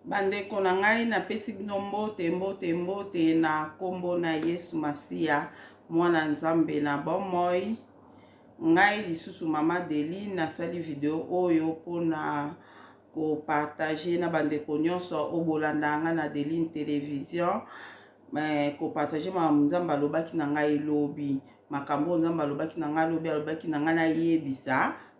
Bandeko na ngai napesi bino mbote na kombo na Yesu Masia mwana nzambe na bomoi. Ngai lisusu mama Deli nasali video oyo pona ko partager na bandeko nyonso obolanda nga na Deli Television. Ko partager ma nzambe alobaki na ngai lobi makambo nzambe alobaki na ngai lobi alobaki na ngai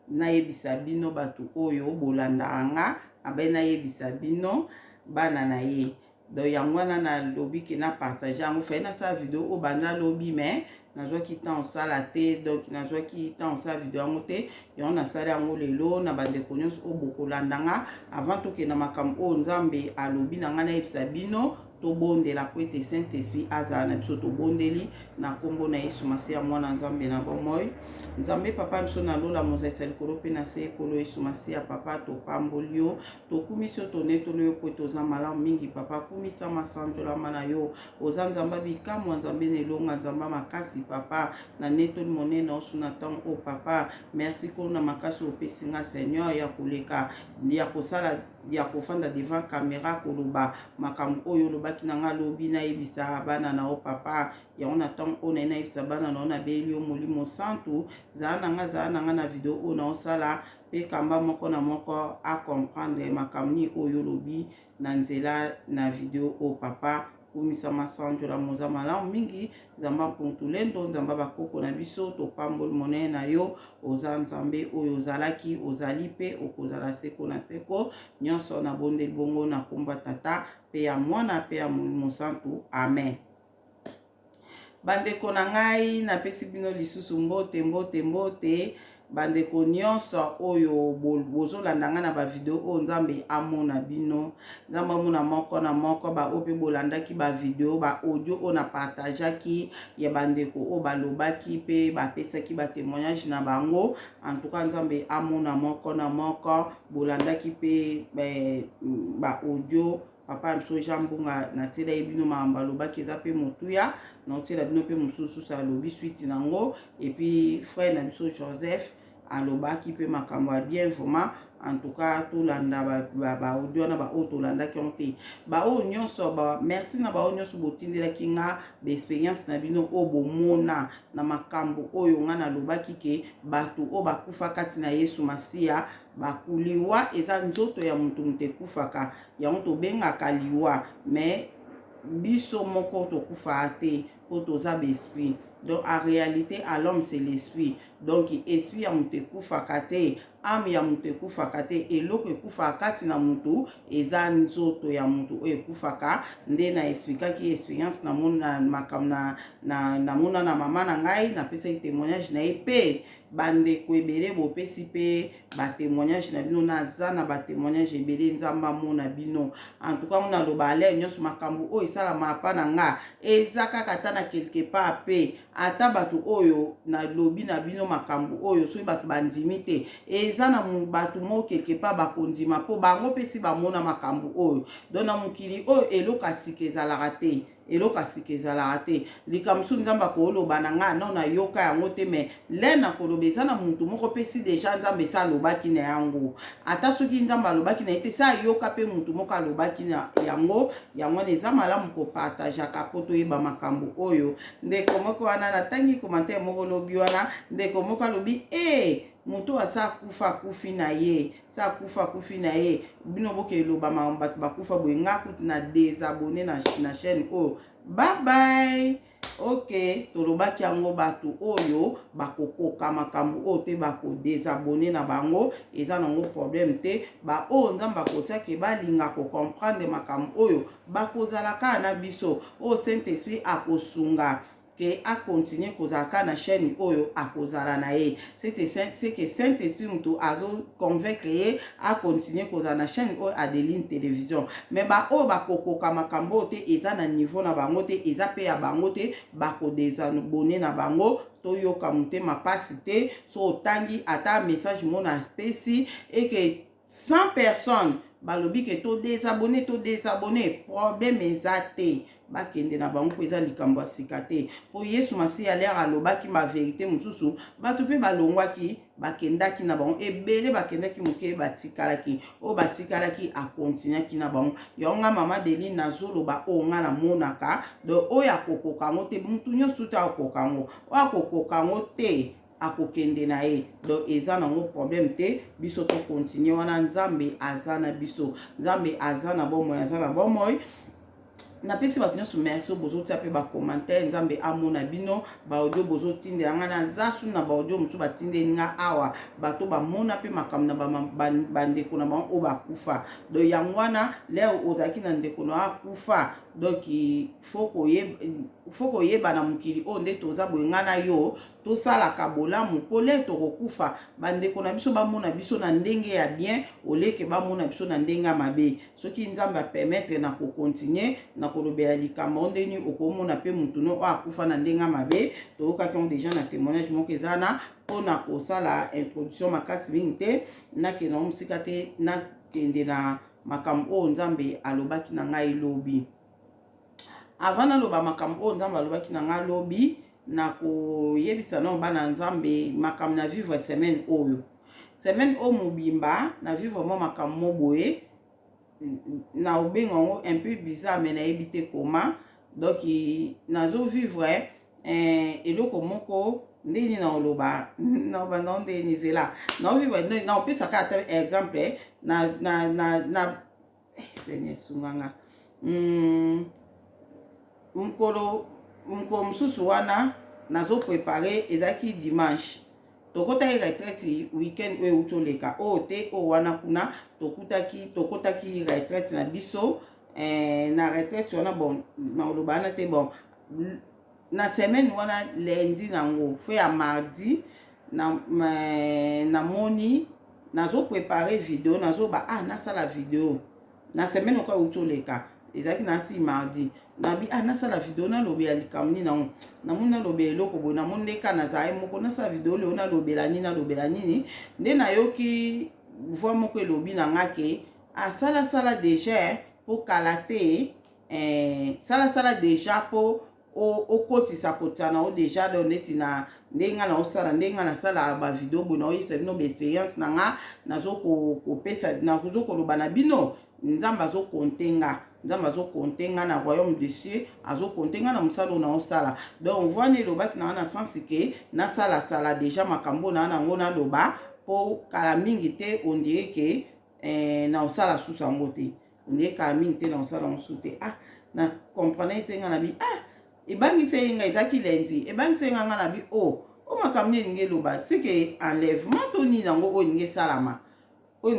nayebisa bino batu oyo obolanda nga abe nayebisa bino bana na ye. Do yango wana na lobi ke na partager yango fe na sa video o banda lobi mais nazwaki temps osala te, donc nazwaki temps osala video yango te yango nasala yango lelo na bandeko nyonso o bokolanda nga avant toke na makambo o nzambe alobi na nga nayebisa bino tobondela po ete Saint-Esprit azala na biso tobondeli na kombo na Yesu Masia mwana nzambe na bomoi. Nzambe papa biso na lola mozaisa likolo pe na se ekolo Yesu Masia papa topamboli yo tokumisi yo tonetolo yo po ete oza malamu mingi papa kumisa masanjolama na yo oza nzamba bikamwa nzambe nelonga nzamba makasi papa na netoli monene osu na ntango o papa merci kolo na makasi opesi nga Seigneur ya koleka ya kosala ya kofanda devant caméra koloba makambo oyo olobaki na nga lobi nayebisa bana na o papa yango na ntango oyo naye nayebisa bana na o nabeli yo molimo santu zala na nga na video oyo na osala pe kamba moko na moko a comprendre makambo ni oyo lobi na nzela na video o papa kumisa masanjola moza malamu mingi nzamba mpuntulendo nzamba bakoko na biso topamboli monene na yo oza nzambe oyo ozalaki ozali pe okozala seko na seko nyonso na bondeli bongo na komba tata pe ya mwana pe ya molimo santu amen. Bandeko na ngai napesi bino lisusu mbote bandeko nyonso oyo bozolanda nga na ba video oyo nzambe amona bino nzambe amona moko na moko ba ope bolandaki ba video ba audio oyo na partageaki ya bandeko oyo balobaki pe bapesaki ba témoignage na bango en tout cas nzambe amona moko na moko bolandaki pe ba audio papa biso Jean Mbunga na tela bino maamba alobaki eza pe motuya na tela bino pe mosusu alobi suite nango et puis frère na biso Joseph alobaki pe makambo ya bien vraiment en tout cas tolanda ba audio na ba o tolandaki onte ba o nyonso ba merci na ba o nyonso botindelaki nga ba experience na bino o bomona na makambo oyo nga na lobaki ke batu o bakufa kati na Yesu Masia bakuliwa eza nzoto ya mutu kufaka yango tobengaka liwa mais biso moko tokufa te po toza esprit. Donc en réalité à l'homme c'est l'esprit, donc esprit ya mutu kufaka te âme ya mutu kufaka te eloko ekufaka kati na mutu eza nzoto ya mutu oyo ekufaka nde na explikaki expérience na mona makam na mona na mama na ngai na pesa témoignage na ye pe bandeko ebele bopesi pe ba témoignage na bino naza na ba témoignage ebele nzamba mona bino en tout cas mona loba ale nyonso makambo oyo esalama pa na nga eza kaka ta na quelque part pe ata bato oyo na lobi na bino makambo oyo soki bato bandimi te eza na bato mo quelque part bakondima po bango pesi bamona makambo oyo don na mokili oyo eloka sika ezalaka te eloka sika ezalaka te likambo su nzambe akoloba na nga no na yoka yango te me le na koloba eza na mutu moko pesi deja nzambe esa alobaki na yango ata soki nzambe alobaki na ye te sa yoka pe mutu moko alobaki na yango yango eza malamu kopartageaka po toyeba makambo oyo ndeko moko wana natangi commentaire moko lobi wana ndeko moko alobi mutu asa kufa kufi na ye sa kufa kufi na ye bino boke eloba bato bakufa boye nga kutu na désabonné na chaîne oyo bye bye. Ok tolobaki yango bato oyo bakokoka makambo oyo te bakodésabonné na bango eza nango problème te ba oyo nzambe akotiaki balinga kocomprendre makambo oyo bakozalaka na biso oyo Saint-Esprit akosunga que a continué kozalaka na chaîne oyo akozala na ye c'est que Saint-Esprit mutu azo convaincre ye a continuer kozala na chaîne oyo Adeline Télévision mais ba oyo bakokoka makambo te eza na niveau na bango te eza pe ya bango te bakodésabonné na bango toyoka motema pasi te so otangi ata message mona pesi et que 100 personnes balobi ke to désabonné problème eza te bakende na bango mpo eza likambo ya sika te mpo yesu masiya alere alobaki ma vérité mosusu bato mpe balongwaki bakendaki na bango ebele bakendaki moke batikalaki oyo batikalaki akontinuaki na bango yonga mama Deline nazoloba oyo nga namonaka do oyo akokoka yango te mutu nyonso te akokoka yango oyo akokoka yango te akokende na ye donc eza nango problème te biso to continue wana nzambe aza na biso nzambe aza na bomoi aza na bomoi napesi bato nyonso merci bozotia mpe bacommentaire nzambe amona bino baaudio bozotindela nga na zasu na baaudio mosusu batindeli nga awa bato bamona mpe makambo na bandeko na bango oyo bakufa donc yango wana lero ozalaki na ndeko na akufa donc faut koyeba na mokili oyo nde toza boye nga na yo tosalaka bolamu mpo le tokokufa bandeko na biso bamona biso na ndenge ya bien oleke bamona biso na ndenge ya mabe soki nzambe apermettre na kokontinue na kolobela likambo ndeni okomona mpe mutu no oyo akufa na ndenge ya mabe toyokaki yango deja na témoignage moko eza na mpona kosala introduction makasi mingi te nakende yango mosika te nakende na makambo oyo nzambe alobaki na ngai lobi avant naloba makambo oyo nzambe alobaki na ngai lobi na koyebisa na bana nzambe makambo na vivre semaine oyo mobimba na vivre mo makambo mo boye na obenga yango un peu bizarre mais nayebi te koma donc nazo vivre eloko moko ndeni na oloba na banda ndeni zela na vivre na opesaka ata exemple na Seigneur sunganga mkolo mosusu wana nazo préparer ezaki dimanche tokotaki retraite weekend oyo utoleka oyo te oyo wana kuna tokotaki retraite na biso na retraite wana bon na oloba wana te bon na semaine wana lundi nango fe ya mardi na moni nazo préparer video nazoba nasala video na semaine oyo utoleka ezalaki na si mardi nabi nasala video nalobela likambo nini nango namoni nalobela eloko boye namoni ndeka nazali moko nasala video leo nalobela nini nde nayoki voix moko elobi na nga ke salasala deja mpo kala te salasala deja mpo okotisa kotia na o deja do neti na ndenge nga na osala ndenge nga nasala bavideo boye naoyebisa bino baexpérience na nga nazokopesa nazokoloba na bino nzambe azokonte nga na royaume de cieux azokonte nga na mosala oyo naosala donc voine elobaki na nga na sensi ke nasalasala deja makambo na nga nango naloba mpo kala mingi te ondire ke naosala susu yango te ondire kala mingi te naosala yango susu te na comprendre te nga na bi ebangisi nga ezaki lendi ebangisi nga nga na bi o makambo nini elingi eloba seke enlèvement to nini yango oyo elingi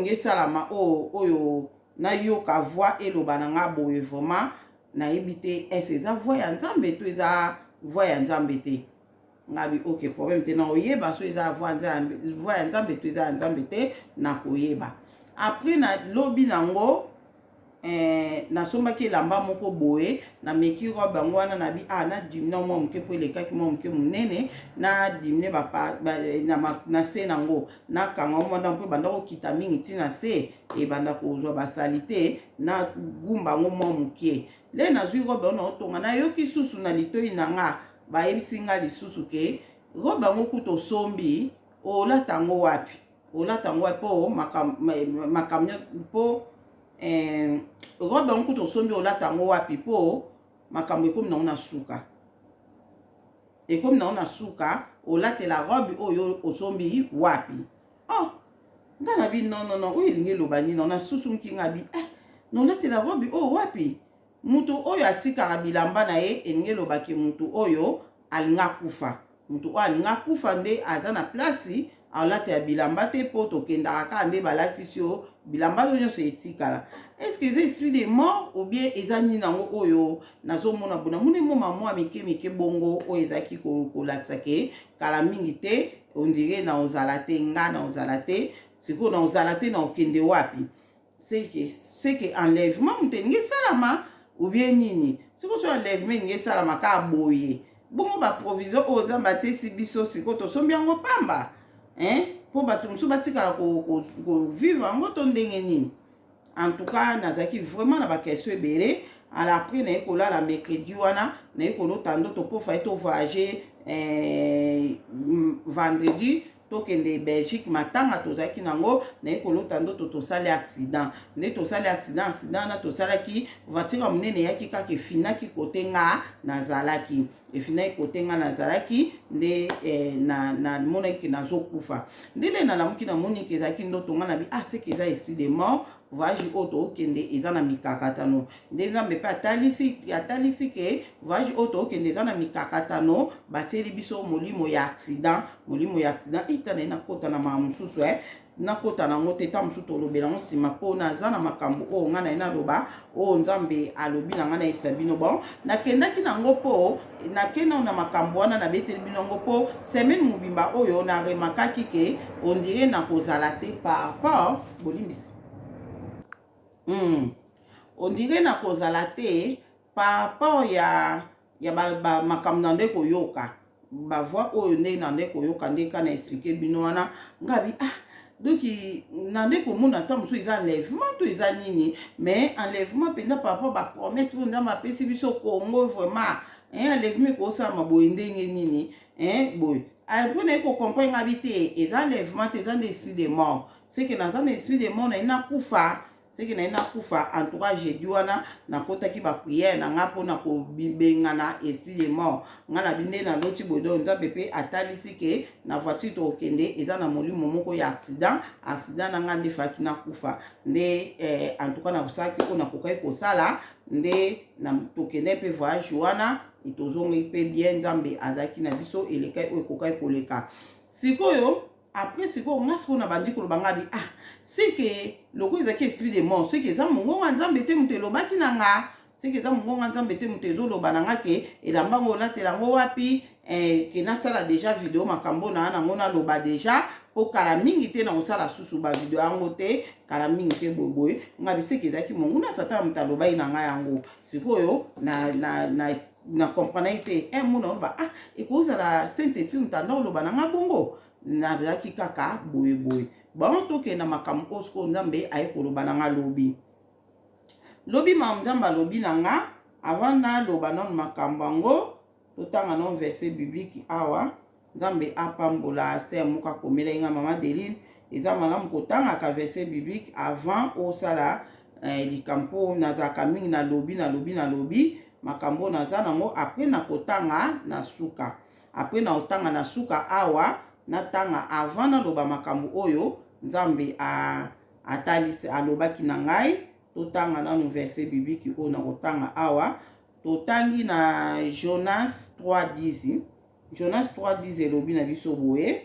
esalama oyo nayoka voix eloba na nga boye vraiment nayebi te eza voix ya nzambe to eza voix ya nzambe te ngabi ok problème te na oyeba so eza voix ya nzambe to eza ya nzambe te na koyeba après na lobi nango nasombaki elamba moko boye na meki robe yango wana na bi na dimine mwa moke mpo elekaki mwa moke monene na dimine na se nango nakanga omwanda mpo ebanda kokita mingi ntina se ebanda kozwa basali te na gumba yango mwa moke le nazwi robe yango naotonga nayoki susu na litoi na nga bayebisi nga lisusu ke robe yango kuta osombi olata yango wapi mpo makambo mpo robe yango kuta osombi olata yango wapi mpo makambo ekomi nango na suka olatela robe oyo osombi wapi nga na bi non oyo elingi eloba nini na susu nkinga bi nolatela robe oyo wapi mutu oyo atikaka bilamba na ye elingi elobaki mutu oyo alinga kufa nde aza na plasi alatela bilamba te mpo tokendaka kaka nde balatisi yo bilamba oyo nyonso etikala est-ce que eza esprit de mort ou bien eza nini nango oyo nazomona bona moni moma mwa mike bongo oyo ezalaki kolakisa ke kala mingi te ondire na ozala te nga na ozala te sikoyo na ozala te na okende wapi c'est que enlèvement moto elingi esalama ou bien nini sikoyo so enlèvement elingi esalama kaka boye bongo baprovision oyo nzambe atiesi biso sikoyo tosombi yango pamba mpo bato mosusu batikala kovivre yango to ndenge nini en tout cas nazaki vraiment na ba question ebele ala après na ekola la mercredi wana na ekolo tando to po fa to voyager vendredi tokende Belgique matanga tozaki nango na ekolota ndo tosali accident nde tosali accident na tosalaki voiture monene yaki kaka efinaki kote nga nazalaki efinaki kote nga nazalaki nde na monaki nazokufa ndele nalamuki na moniki ezalaki ndoto nga na bi seke eza esprit de mort voyage oyo tookende eza na mikakatano nde nzambe mpe atalisi ke voyage oyo tookende eza na mikakatano batieli biso molimo ya accident ita na nakota na mama mosusu nakota nango te ta mosusu tolobela ngo nsima mpo naza na makambo oyo nga na ye naloba oyo nzambe alobi na nga nayebisa bino bon nakendaki nango mpo nakenda na makambo wana nabeteli bino yango mpo semaine mobimba oyo naremakaki ke ondire nakozala te par rapport bolimbisi on dirait na kozala te par rapport ya makambo na nde koyoka bavoix oyo nde na nde koyoka nde ka na expliqué bino wana ngabi donc na nde komona ta mosusu eza enlèvement to eza nini mais enlèvement mpenza par rapport bapromesse mpo nzambe apesi biso Congo vraiment enlèvement ekosalama boye ndenge nini boye mpo na ye kocomprendre ngabi te eza enlèvement te eza nde esprit de mort c'est que naza na esprit de mort na ye nakufa c'est que na kufa entourage jeudi wana nakotaki ba prière na nga pona ko bibengana esprit de mort nga na binde na loti bodo nzambe pe atalisi ke na voiture to okende eza na molimo moko ya accident na nga nde faki na kufa nde en tout cas na kusaki ko na kokai kosala nde na tokende pe voyage wana itozongi pe bien nzambe azaki na biso elekai o kokai koleka sikoyo après sikoyo nga siko na bandi koloba ngabi c'est que loko ezaki esprit de mort c'est que eza mongongo nzambe te moto elobaki na nga c'est que eza mongongo nzambe te moto ezoloba na nga ke elamba ngo olatela ngo wapi ke nasala déjà video makambo na nango naloba déjà po kala mingi te na kosala susu ba video yango te kala mingi te boboye ngabi c'est que ezaki mongongo na sata moto alobai na nga yango sikoyo na comprendre te mona oloba ekozala saint esprit moto anda oloba na nga bongo nazalaki kaka boye bon tokenda makambo osko nzambe aye koloba na nga lobi mama nzambe alobi na nga avant naloba nano makambo yango totanga no verset biblique awa nzambe apambola ser moko akomela ye nga mama Deline eza malamu kotangaka verset biblique avant osala likambo nazalaka mingi nalobi makambo naza nango apres nakotanga na suka apres na otanga na suka awa natanga avant naloba makambo oyo nzambe atalisi alobaki na ngai totanga nanu verset biblique oyo nakotanga awa totangi na Jonas 3:10 Jonas 3:10 elobi na biso boye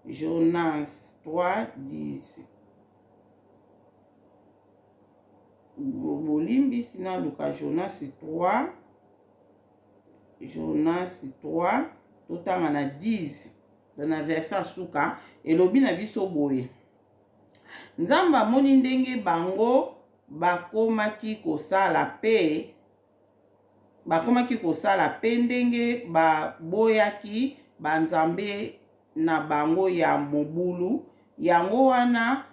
Jonas 3:10 bolimbisi naluka Jonas 3 totanga na 10 na verset suka elobi na biso boye nzambe amoni ndenge bango bakomaki kosala pe ndenge baboyaki banzambe na bango ya mobulu yango wana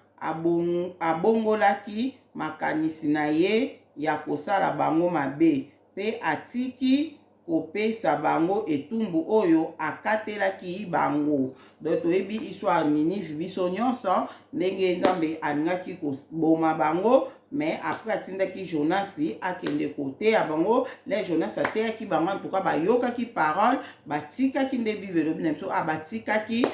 abongolaki makanisi na ye ya kosala bango mabe pe atiki kopesa bango etumbu oyo akatelaki bango donc toyebi histoire Ninive biso nyonso ndenge nzambe alingaki koboma bango mais après atindaki Jonasi akende koteya bango le Jonas ateyaki bango en tout cas bayokaki parole batikaki nde Bible elobi na biso batikaki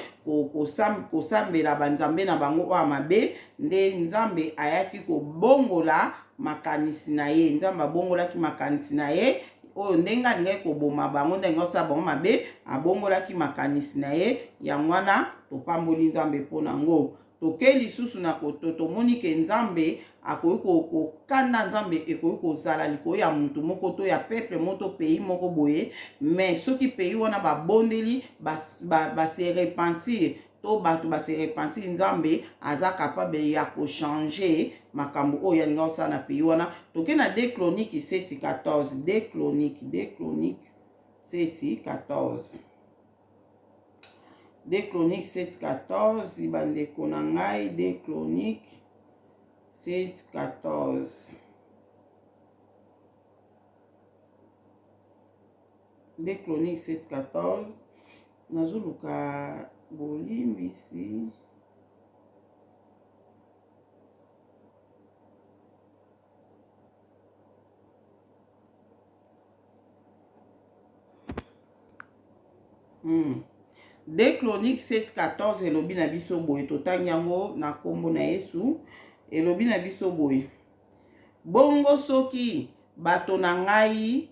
kosambela banzambe na bango oyo mabe nde nzambe ayaki kobongola makanisi na ye nzambe abongolaki makanisi na ye oyo ndenge alingaki koboma bango ndenge osala bango mabe abongolaki makanisi na ye yango wana topamboli nzambe mpo nango toke lisusu na tomoni ke nzambe akoki kokanda nzambe ekoki kozala likolo ya mutu moko to ya peuple moko pays moko boye mais soki pays wana babondeli base repentir to bato base repentir nzambe aza capable ya kochanger makambo oyo yalinga osala na pays wana toke na 2 Chroniques 7:14 2 Chroniques 7:14 2 Chroniques 7:14 bandeko na ngai 2 Chroniques 7-14. 2 Chroniques 7-14. Nazoluka bolimbisi. De Chroniques 7-14 elobi na biso boye totangi yango na kombo na Yesu. Elobi na biso boye. Bongo soki bato na ngai,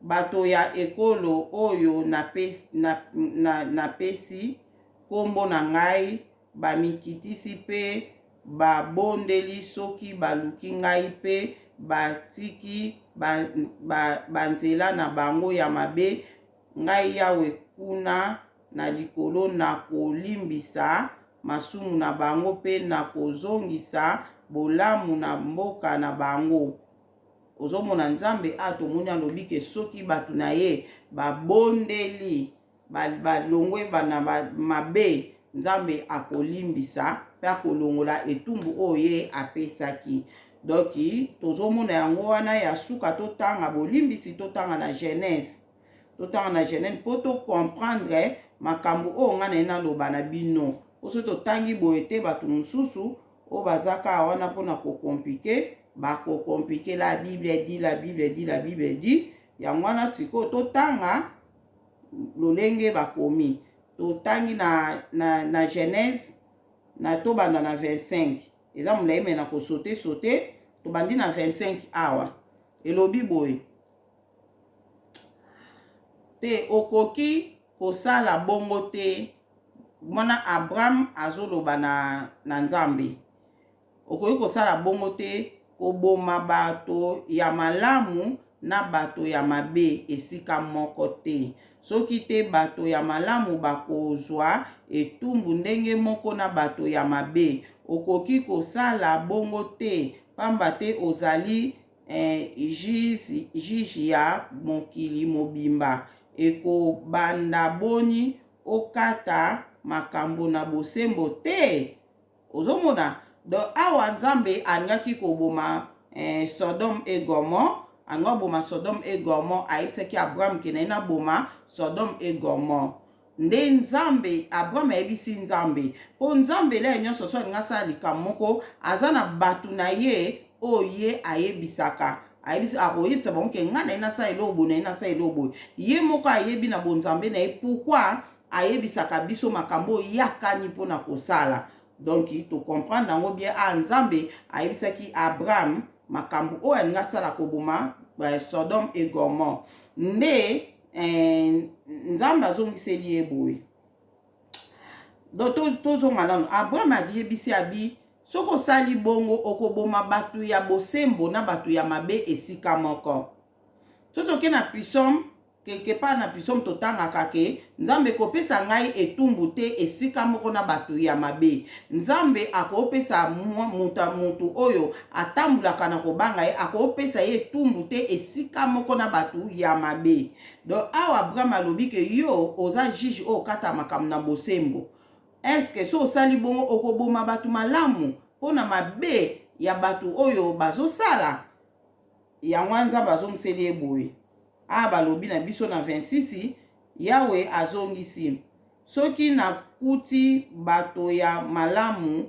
bato ya ekolo oyo na pesi kombo na ngai, bamikitisi pe babondeli soki baluki ngai pe batiki banzela na bango ya mabe, ngai Yawe kuna na likolo na kolimbisa masumu na bango pe na kozongisa bolamu na mboka na bango. Ozomona Nzambe atomoni alobi ke soki bato na ye babondeli balongwe bana mabe, Nzambe akolimbisa pe akolongola etumbu oye apesaki. Doki tozomona yango wana ya suka totanga bolimbisi totanga na Genèse. Totanga na Genèse po to comprendre makambo o ngana ena loba na bino. Oso totangi boye te bato mosusu o bazaka wana pona ko compliquer, ba ko compliquer la Bible dit, la Bible dit, la Bible dit. Yango wana siko totanga lolenge bakomi. Totangi na Genèse na tobanda na 25. Eza mulayi me na ko sauter tobandi na 25 awa. Elobi boye. Te okoki kosala bongo te. Mwana Abraham azoloba na Nzambe. Okoki kosala bongo te koboma bato ya malamu na bato ya mabe esika moko te. Soki te bato ya malamu bakozwa etumbu ndenge moko na bato ya mabe, okoki kosala bongo te, pamba te ozali juge ya mokili mobimba. Ekobanda boni okata makambo na bosembo te. Ozomona do awa Nzambe angaki koboma Sodome et Gomorrhe, anga boma Sodome et Gomorrhe, ayebisaki Abraham ke na boma Sodome et Gomorrhe. Nde Nzambe Abraham ayebisi Nzambe po Nzambe le nyonso so ngasa likamoko aza na batu na ye oye ayebisaka. Ayebisi akoyebisa bango ke nga na ina sa elobo na ina sa elobo. Ye moko ayebi na bonzambe na ye pourquoi ayebisaka biso makambo yakani pona kosala. Donc to comprendre nango bien Nzambe ayebisaki Abraham makambo o alinga sala koboma Sodome et Gomorrhe. Nde Nzambe azongiseli ye boye. Do tozonga nano Abraham ayebisi abi soko sali bongo okoboma batu ya bosembo na batu ya mabe esika moko. Soto ke na Psaume quelque part na Psaume totanga kake Nzambe kopesa ngai etumbu te esika moko na batu ya mabe. Nzambe akopesa mutu oyo atambulaka na kobanga ye akopesa ye etumbu te esika moko na batu ya mabe. Donc awa Abraham alobi ke yo oza juge o kata makambo na bosembo. Est-ce que so sali bongo okoboma batu malamu pona mabe ya batu oyo bazosala? Yango Nzambe azongiseli boye. Balobi na biso na 26 Yawe azongisi soki na kuti bato ya malamu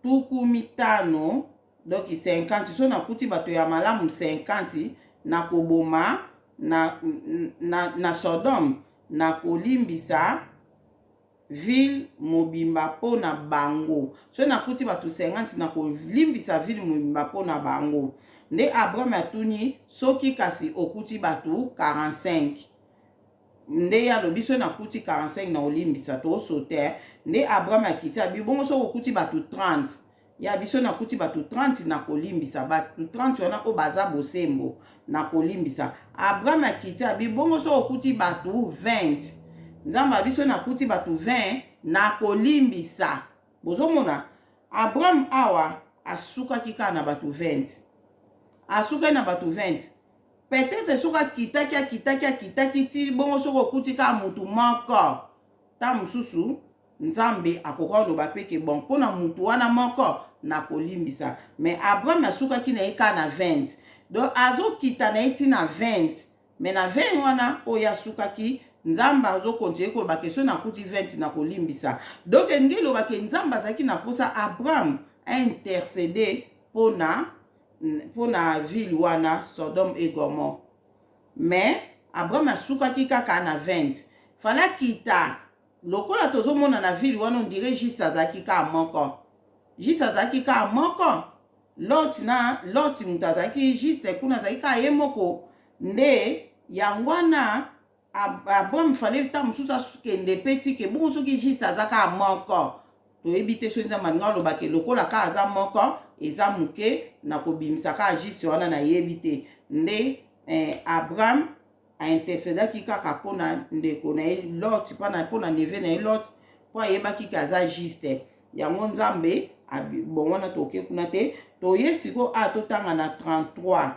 tuku mitano, donc 50, so na kuti bato ya malamu 50 na koboma na Sodome na kolimbisa ville mobimba pona bango. So na kuti bato 50 na kolimbisa ville mobimba pona bango. Nde Abraham atuni soki kasi okuti batu 45. Nde ya lobi so na kuti 45 na olimbisa to soter. Nde Abraham akiti abi bongo so okuti batu 30. Ya biso na kuti batu 30 na kolimbisa batu 30 wana o baza bosembo na kolimbisa. Abraham akiti abi bongo so okuti batu 20. Nzamba biso na kuti batu 20 na kolimbisa. Bozomona Abraham awa asuka kika na batu 20. Asuka na batu 20. Peut-être soka kitaki ti bongo soko kutika mutu moko. Ta mususu Nzambe akoko loba peke bon pona mutu wana moko na kolimbisa. Mais Abraham asukaki na ye ka na 20. Donc azokita na ye ti na 20. Mais na 20 wana oyo asukaki nzambe azokontinue koloba ke so nakuti 20 na kolimbisa. Donc elingi eloba ke nzambe azalaki na posa Abraham intercédé pona ville wana Sodome et Gomorrhe. Mais Abraham asukaki kaka na 20. Fala kita lokola tozomona na ville wana on dirait juste azalaki ka moko. Juste azalaki ka moko. Lot mutu azalaki juste kuna azalaki ka ye moko. Nde yangwana Abraham fallait ta mususu asukende peti ke bongo soki juste azaka moko. Toyebi te so nzambe alingi aloba ke lokola ka aza moko eza muke na kobimisa ka juste wana na yebi te. Nde Abraham a intercédaki kaka mpona ndeko na ye Lot, mpona neve na ye Lot, mpo ayebaki ke aza juste. Yango nzambe bon wana toke kuna te. Toye siko totanga na 33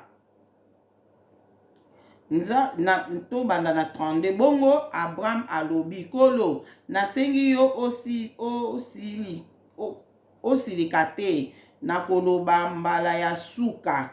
tobanda na 32. Bongo Abraham alobi kolo nasengi yo osilika te na koloba mbala ya suka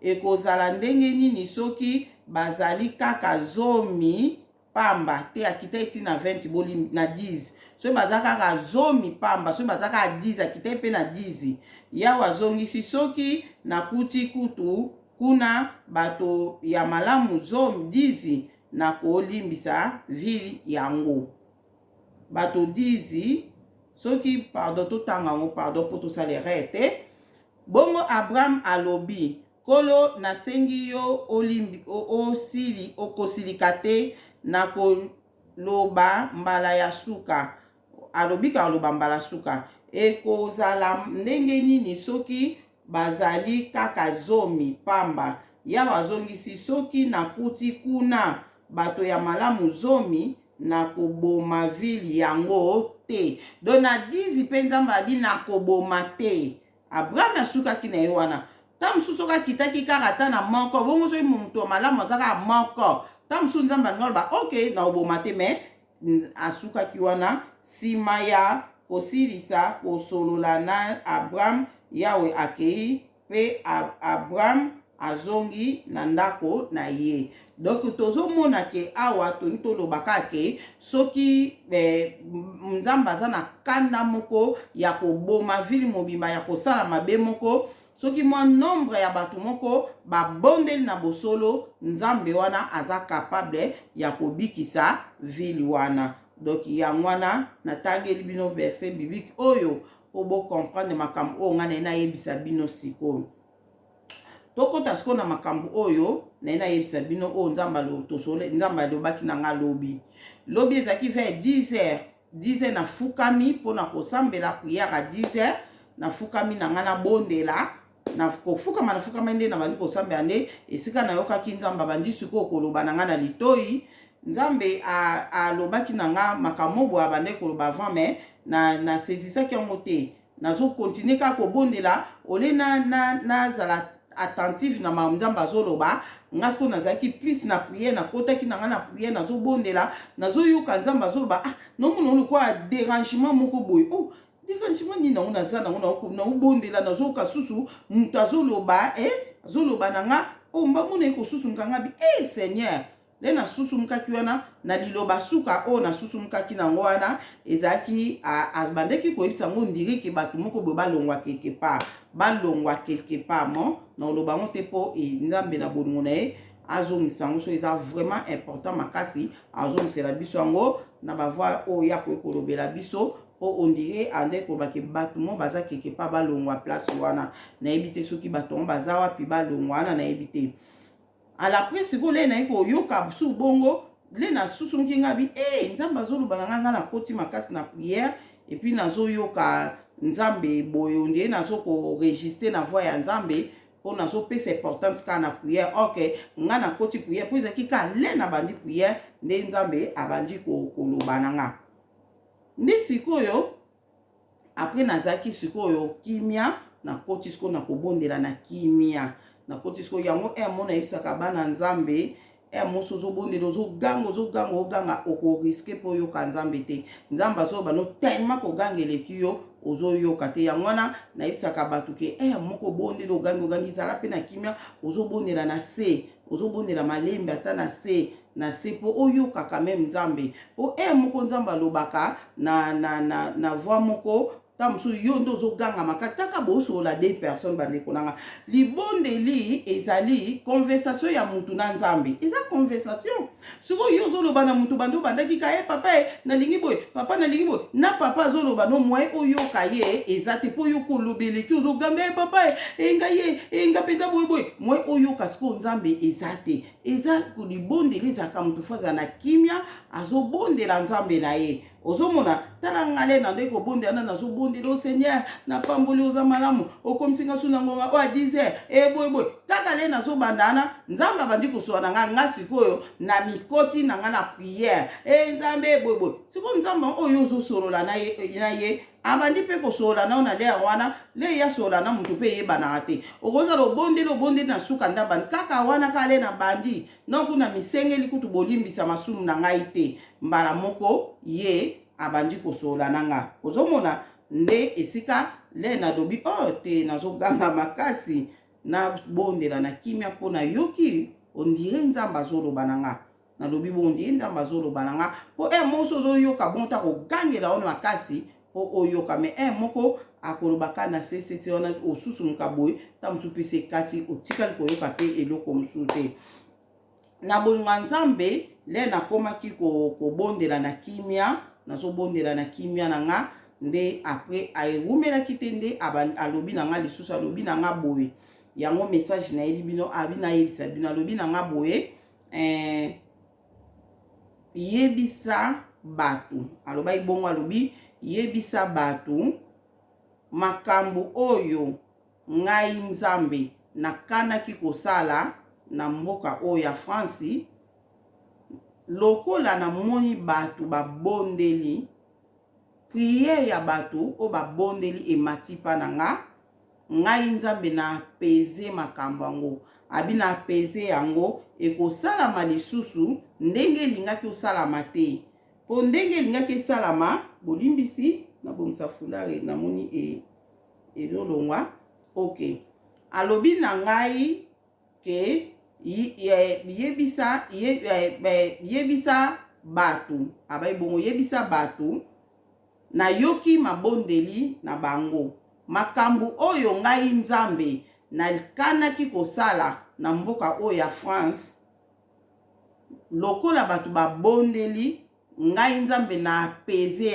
ekozala ndenge nini soki bazali kaka 10 pamba te akita eti na 20 boli na 10. So baza kaka 10 pamba, so baza kaka 10 akita pe na 10. Yawe azongisi soki nakuti kutu kuna bato ya malamu 10 na kolimbisa ville yango. Bato 10 soki pardon totanga ngo pardon poto salere te. Bongo Abraham alobi kolo nasengi yo okosilika te na koloba mbala ya suka. Alobi ka aloba mbala suka ekozala ndenge nini soki bazali kaka 10 pamba. Yawe azongisi soki nakuti kuna bato ya malamu 10 na koboma ville yango te. Donc na 10 mpe nzambe abi na koboma te. Abraham asukaki na ye wana. Ta mosusu akitaki kaka ta na moko. Bongo soki moto malamu azaka moko. Ta mosusu nzambe alingi aloba ok na oboma te. Mais asukaki wana nsima ya kosilisa kosolola na Abraham. Yawe akei pe Abraham azongi na ndako na ye. Donc tozomona ke awa toni tolobaka ke soki nzambe aza na kanda moko ya koboma ville mobimba ya kosala mabe moko, soki mwa nombre ya bato moko babondeli na bosolo, nzambe wana aza capable ya kobikisa ville wana. Donc yango wana natangeli bino verset biblique oyo obo comprendre makambo oyo nga na yebisa bino sikoyo. Tokota siko na makambo oyo na yebisa bino oyo nzambe alobaki na nga lobi ezaki vers 10h na fukami mpona kosambela prière à 10h na fukami na nga na bondela na kofukama na fukama nde na bandi kosambela nde esika na yokaki nzambe bandi sikoyo koloba na nga na litoi. Nzambe alobaki na nga makambo boya bande koloba avant mais na saisissaki yango te. Nazo continuer ka kobondela ole nazala attentif na nzambe azoloba. Nga siko nazalaki plus na prière na kotaki na nga na prière nazobondela nazoyoka nzambe azoloba nomona olokwa dérangement moko boye. Oh dérangement nini nango naza nango naobondela nazoyoka susu moto azoloba azoloba na nga mbamona ekosusu nkanga bi Seigneur le na susu mukaki wana na liloba suka o na susu mukaki nango wana ezaki abandeki koyebisa ngo ndiri ke bato moko bo balongwa quelque part mo na loba ngo te po nzambe na bolingo na ye azongisa ngo so eza vraiment important makasi azongisela biso yango na bavoix oyo ya kolobela biso po on dirait ande ko ba ke bato mo baza quelque part balongwa place wana na yebite soki bato mo baza wapi balongwa wana na yebite. À la presse ko le na ko yoka su bongo le na susu nkinga bi nzambe azoloba na nga na koti makasi na prière et puis nazo yoka nzambe boyo ndie nazo ko register na voix ya nzambe po nazo pesa importance ka na prière. OK nga na koti prière po ezaki ka le na bandi prière nde nzambe abandi koloba na nga. Ndi sikoyo après nazaki sikoyo kimia na koti siko na kobondela na kimia na koti siko yango mona yebisaka bana nzambe moso zobondela ozoganga oko riske po yoka nzambe te. Nzambe azoba no tellement kogangeleki yo ozo yoka te yango wana nayebisaka bato ke moko bondeli ogangi ezala mpe na kimia ozobondela na se ozobondela malembe ata na se mpo oyoka quand même nzambe po moko nzambe alobaka na voix moko ta mosusu yo nde ozoganga makasi taka bosola 2 personnes bandeko nanga libondeli ezali conversation ya mutu na nzambe eza conversation sikoyo yo ozoloba na mutu bando bandaki ka papa nalingi boye papa nalingi boye na papa azoloba no mwe oyoka ye eza te mpo oyoka olobeleki ozoganga papa nga mpenza boyeboye mwe oyoka sikoyo nzambe eza te eza libondeli ezalaka mutu fo aza na kimia azobondela nzambe na ye ozomona tala ngale na ndeko bondela nazobondela o Seigneur na pamboli oza malamu okomisinga suna ngonga o 10h boy kaka le nazobandana nzambe abandi kosola nga sikoyo na mikoti na nga na prière nzambe boy sikoyo nzambe oyo ozosolola na ye abandi mpe kosola nao na lea wana le ya sola na mutu mpe yebanaka te okozala obondeli na suka ndabandi kaka wana kale na bandi nokuna misengeli kutu bolimbisa masumu na ngai te mbala moko ye abandi kosola na nga ozomona nde esika le nadobi te nazoganga makasi na bondela na kimia mpo na yoki ondire nzambe azoloba na nga nalobi bondi nzambe azoloba na nga mpo moso ozoyoka bonta kogangela ono makasi po oyoka me moko akolobaka na sesese wana osusu mukaboy ta musu pese kati otikali koyoka pe eloko musu te na bolinga nzambe le nakomaki kobondela na kimia nazobondela na kimia na nga nde après aerumelaki te nde alobi na nga lisusu alobi na nga boye yango message na yeli bino abi nayebisa bino alobi na nga boye yebisa bato alobaki bongo alobi yebisa bato makambo oyo ngai nzambe nakanaki kosala na mboka oyo ya France lokola namoni bato babondeli priere ya bato o babondeli emati pa na nga ngai nzambe na apese makambo yango abi na apese yango ekosalama lisusu ndenge elingaki osalama te po ndenge elingaki esalama bolimbisi na bongisa fulare namoni elolongwa ok alobi na ngai ke yebisa bato abai bongo yebisa bato nayoki mabondeli na bango makambo oyo ngai nzambe nakanaki kosala na mboka oyo ya France lokola bato babondeli ngai nzambe na apese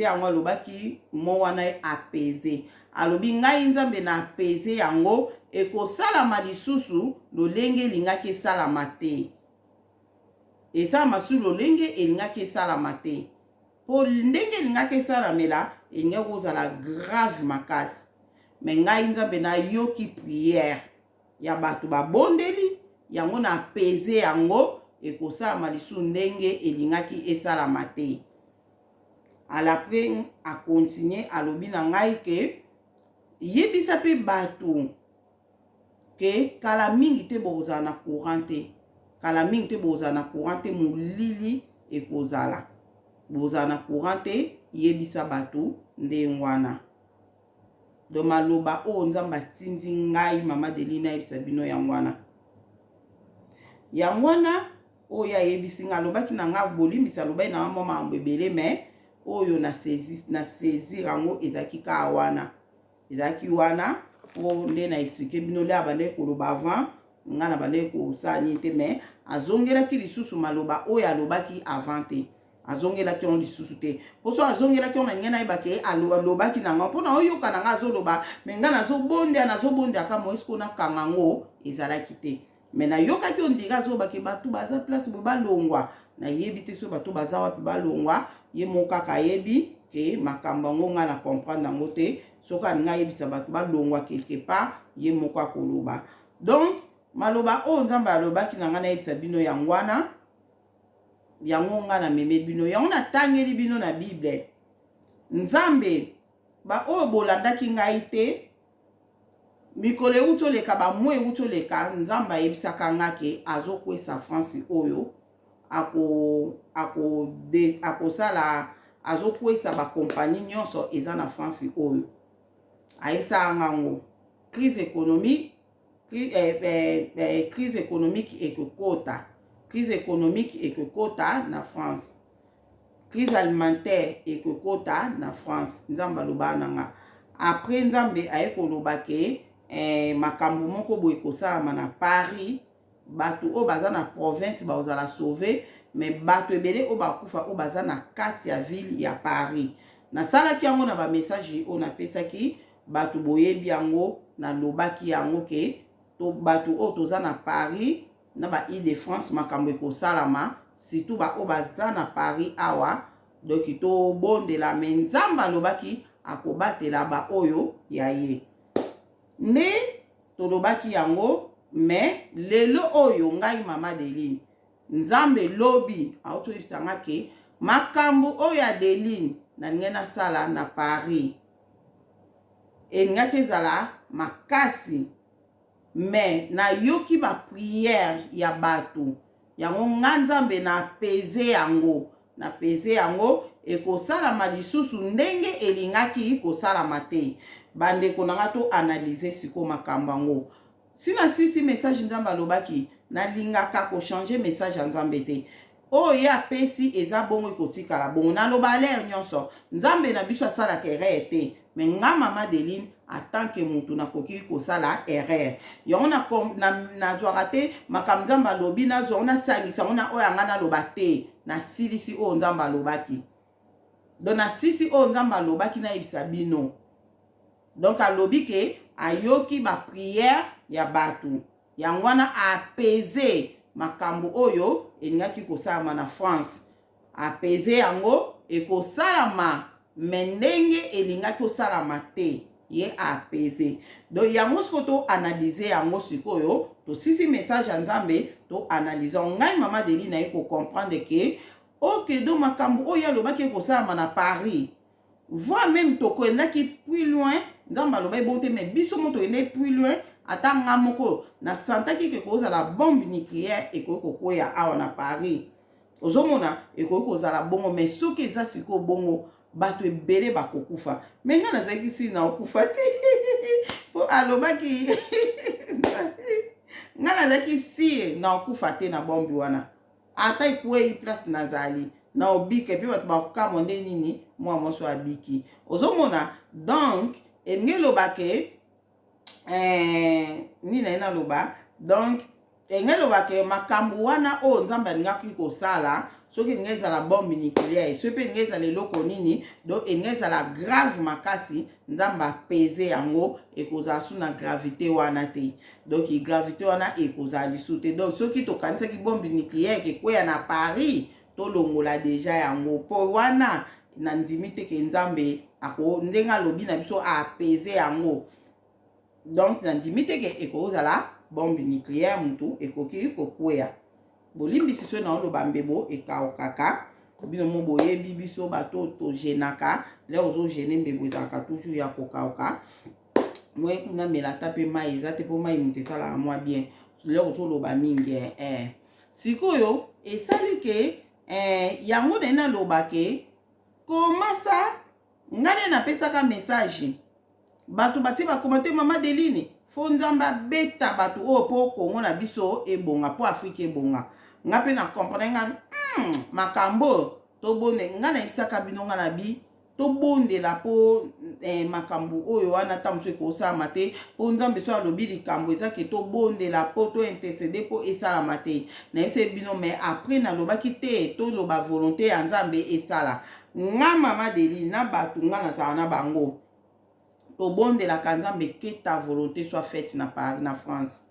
yango alobaki mo wana apese alobi ngai nzambe na apese yango ekosalama lisusu lolenge elingaki esalama te esalama su lolenge elingaki esalama te po ndenge elingaki esalamela elingaki kozala grave makasi me ngai nzambe nayoki priere ya bato babondeli yango na apese yango ekosalama lisusu ndenge elingaki esalama te alapre akontinue alobi na ngai ke yebisa mpe bato ke kala mingi te bozala na courant te kala mingi te bozala na courant te molili ekozala bozala na courant te yebisa bato ndenge wana do maloba oyo nzambe atindi ngai mama Delina yebisa bino yango wana oyo ayebisi nga alobaki na nga bolimbisa alobai na mwa mambo ebele me oyo na saisir yango ezalaki kaka wana ezalaki wana po nde na explike bino le abandaki koloba avant nga na bandaki kosala nini te me azongelaki lisusu maloba oyo alobaki avant te azongelaki on lisusu te poso azongelaki on na ngai nayebaki alobaki na nga mpona oyoka na nga azoloba me nga nazobondeaka mo eske nakanga ngo ezalaki te me nayokaki ondira azolobaki bato baza place bo balongwa nayebi te so bato baza wapi balongwa ye moko kaka ayebi ke makambo yango nga na comprendre yango te soki alingi ayebisa bato balongwa quelque part ye moko akoloba donc maloba oyo nzambe alobaki na nga nayebisa bino yango wana yango nga na meme bino yango natangeli bino na bible nzambe oyo bolandaki ngai te mikolo euti oleka bamwa euti oleka nzambe ayebisaka nga ke azokwesa France oyo akosala azokwesa ba compagnie nyonso eza na France oyo ayebisa ngango crise économique ekokota na France, crise alimentaire ekokota na France. Nzambe aloba nanga après nzambe aye koloba ke makambo moko boye kosalama na Paris, bato o baza na province bazala sauver, mais bato ebele o bakufa o baza na kati ya ville ya Paris. Nasalaki yango na ba message o napesaki bato boyebi yango na lobaki yango ke to bato o toza na Paris na ba Île-de-France makambo ekosalama surtout ba o baza na Paris awa, donc to bondela me nzambe alobaki akobatela ba oyo ya ye nde tolobaki yango. Mais lelo oyo ngai mama Deline nzambe lobi aotoyebisanga ke makambo oyo ya Deline na ndenge nasala na Paris elingaki ezala makasi, mais nayoki ba prière ya bato yango nga nzambe na peze yango ekosalama lisusu ndenge elingaki kosalama te. Bandeko nanga to analyser siko makambo yango sina sisi message nzambe alobaki nalingaka ko changer message ya nzambe te oyo apesi eza bongo ekotikala bongo naloba lere nyonso nzambe na biso asalaka erreur te, mais nga mama Deline en tant que mutu nakoki kosala erreur yango nazwaka te makambo nzambe alobi nazwa nasangisa ngo na oyo anga naloba te na silisi oyo nzambe alobaki. Donc na sisi oyo nzambe alobaki nayebisa bino, donc alobi ke ayoki ba prière ya bato yango wana apaiser makambo oyo elingaki kosalama na France, apaiser yango ekosalama me ndenge elingaki kosalama te ye apaiser. Donc yango siko to analyser yango sikoyo to sisi message ya nzambe to analyser ngai mama Deline na ko comprendre ke ok do makambo oyo alobaki ekosalama na Paris voire même toko endaki plus loin nzambe alobai bon te, mais biso moto ende plus loin ata nga moko na santaki ke kozala bombe nucléaire ekoki kokwea awa na Paris ozomona ekoki kozala bongo, mais soki eza siko bongo bato ebele bakokufa. Mais nga nazalaki si na okufa te po alobaki nga nazalaki si na okufa te na bombe wana ata ikwei place nazali na obike pe bato bakokama nde nini mwa moso abiki ozomona. Donc engelobake nina ina loba, donc engelobake makambo wana o nzambe alingaki kosala soki ngezala bombe nucléaire soki pe ngezala eloko nini, donc ngezala grave makasi nzambe apaiser yango ekozala su na gravité wana te, donc gravité wana ekozala lisu te. Donc soki tokanisaki bombe nucléaire kekwea na Paris tolongola deja yango po wana na ndimi te ke nzambe ako ndenge alobi na biso apaiser yango. Donc na ndimi te ke ekozala bombe nucléaire mutu ekoki kokwea. Bolimbisi so na oloba mbebo ekaokaka bino mo boyebi biso bato togenaka le ozogene mbebo ezalaka toujours ya kokaoka moi kuna melata pe mai eza te po mai mutu esalaka mwa bien le ozoloba mingi sikoyo esali ke yango na loba ke komasa ngane napesaka message bato batie bakomate mama Deline fo nzamba beta bato oyo po Kongo na biso ebonga po Afrique ebonga nga pe na comprendre nga makambo tobonde nga na isaka bino nga na bi tobondela po makambo oyo wana tamuso ekosala te po nzambe so alobi likambo eza ke tobondela po to interceder po esalama te na yebisa bino, mais après nalobaki te toloba volonté ya nzambe esala. Nga mama Deline na bato nga nazala na bango tobondelaka nzambe ke ta volonté soit faite na Paris na France.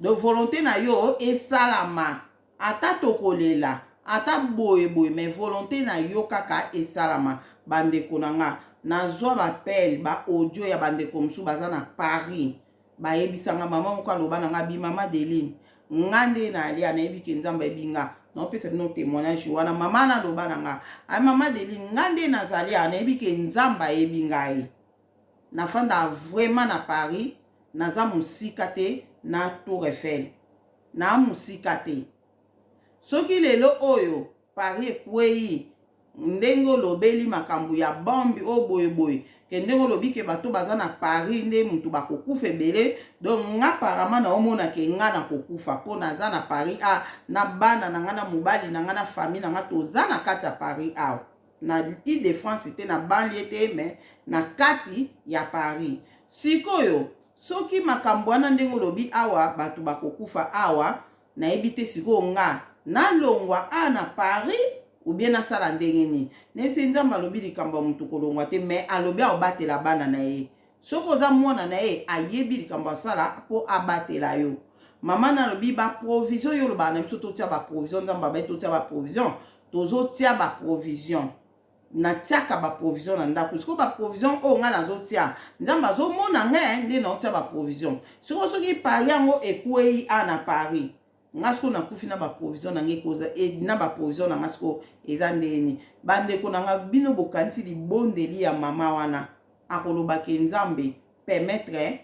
Donc volonté na yo esalama ata tokolela ata boye mais volonté na yo kaka esalama. Bandeko nanga nazwa bapel ba audio ya bandeko mosusu baza na Paris bayebisanga mama moko aloba nanga bi mama Deline ngande na alia nayebi ke nzambe ebinga nopesa bino témoignage wana mama naloba nanga ay mama Deline ngande nazali nayebi ke nzambe ebinga ye nafanda vraiment na Paris naza musika te na Tour Eiffel na musika te soki lelo oyo Paris ekwei ndenge olobeli makambo ya bombi o boye ke ndenge olobi ke bato baza na Paris nde mutu bakokufa ebele donc nga apparemment na omona ke nga na kokufa mpo naza na Paris na bana na nga na mobali na nga na famille na nga toza na kati ya Paris na Île-de-France te na banlieue te mais na kati ya Paris. Sikoyo soki makambo wana ndenge olobi awa bato bakokufa awa nayebi te sikoyo nga nalongwa na Paris ou bien nasala ndenge nini. Nayebisi Nzambe alobi likambo ya mutu kolongwa te mais alobi aobatela bana na ye. Soki oza mwana na ye ayebi likambo asala mpo abatela yo. Mama nalobi baprovision yo olobaka na biso totia baprovision Nzambe abai totia baprovision tozotia baprovision natiaka baprovision na ndako. Sikoyo baprovision oyo nga nazotia Nzambe azomona nga nde naotia baprovision. Sikoyo soki pari yango ekwei na Paris nga sikoyo nakufi na baprovision na nge koza na baprovision na nga sikoyo eza ndeni. Bandeko na nga bino bokanisi libondeli ya mama wana akolobaki Nzambe permettre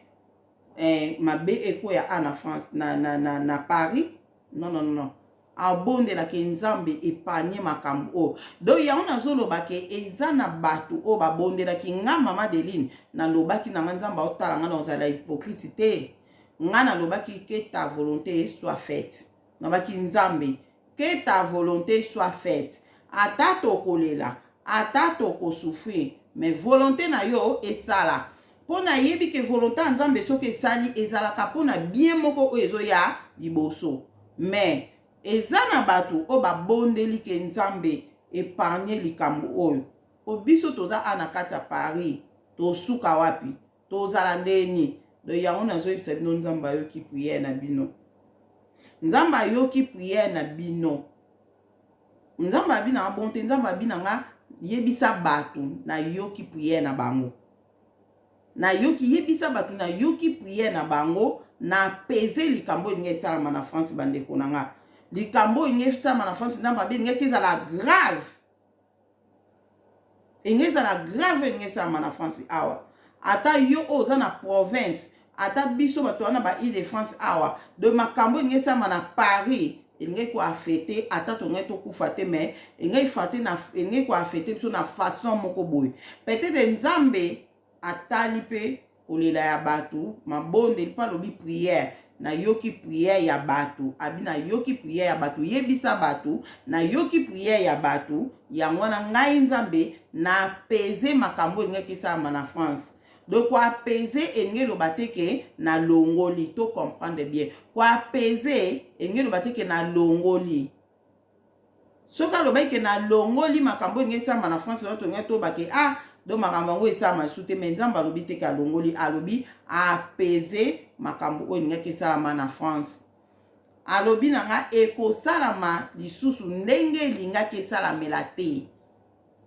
mabe ekweya na France na Paris non abondelaki Nzambe epanye makambo do yango nazolobaki eza na bato o babondelaki nga mama Deline nalobaki na nga Nzambe otala nga ozala hypocrite te. Nga nalobaki que ta volonté soit faite. Nalobaki Nzambe que ta volonté soit faite. Ata tokolela, ata tokosouffrir, mais volonté na yo esala. Pona yebi ke volonté Nzambe soki esali ezalaka pona bien moko o ezoya liboso. Mais eza na bato o babondeli ke Nzambe épargner likambo oyo. O biso toza na kati ya Paris, tosuka wapi, tozala ndeni. Do yango nazoyebisa bino Nzambe ayoki priere na bino. Nzambe ayoki priere na bino. Nzambe abina bonte, Nzambe abina nga yebisa bato na yoki priere na bango. Na yoki yebisa bato na yoki priere na bango na peze likambo inge esalama na France bandeko na nga. Likambo inge esalama na France Nzambe abina nga ezala grave. Inge ezala grave inge esalama na France awa. Ata yo oza na province, ata biso bato wana ba Île-de-France awa, de makambo inge esalama na Paris inge ko affecté ata to ngeto kufa te mais inge fate na inge ko affecté biso na façon moko boye. Peut-être Nzambe atali pe kolela ya bato mabonde pa lobi prière na yoki prière ya bato abina yoki prière ya bato yebisa bato na yoki prière ya bato yango na ngai Nzambe na peze makambo inge kisama na France. Donc quoi apaiser enge lo bateke na longoli to comprendre bien. Quoi apaiser enge lo bateke na longoli. Soka lo bateke na longoli makambo enge sama na France to nge to bake do makambo ngo esama sute mais Nzambe lo biteke a longoli alobi apaiser makambo o enge kesama na France. Alobi na nga ekosalama lisusu ndenge linga kesalamela te.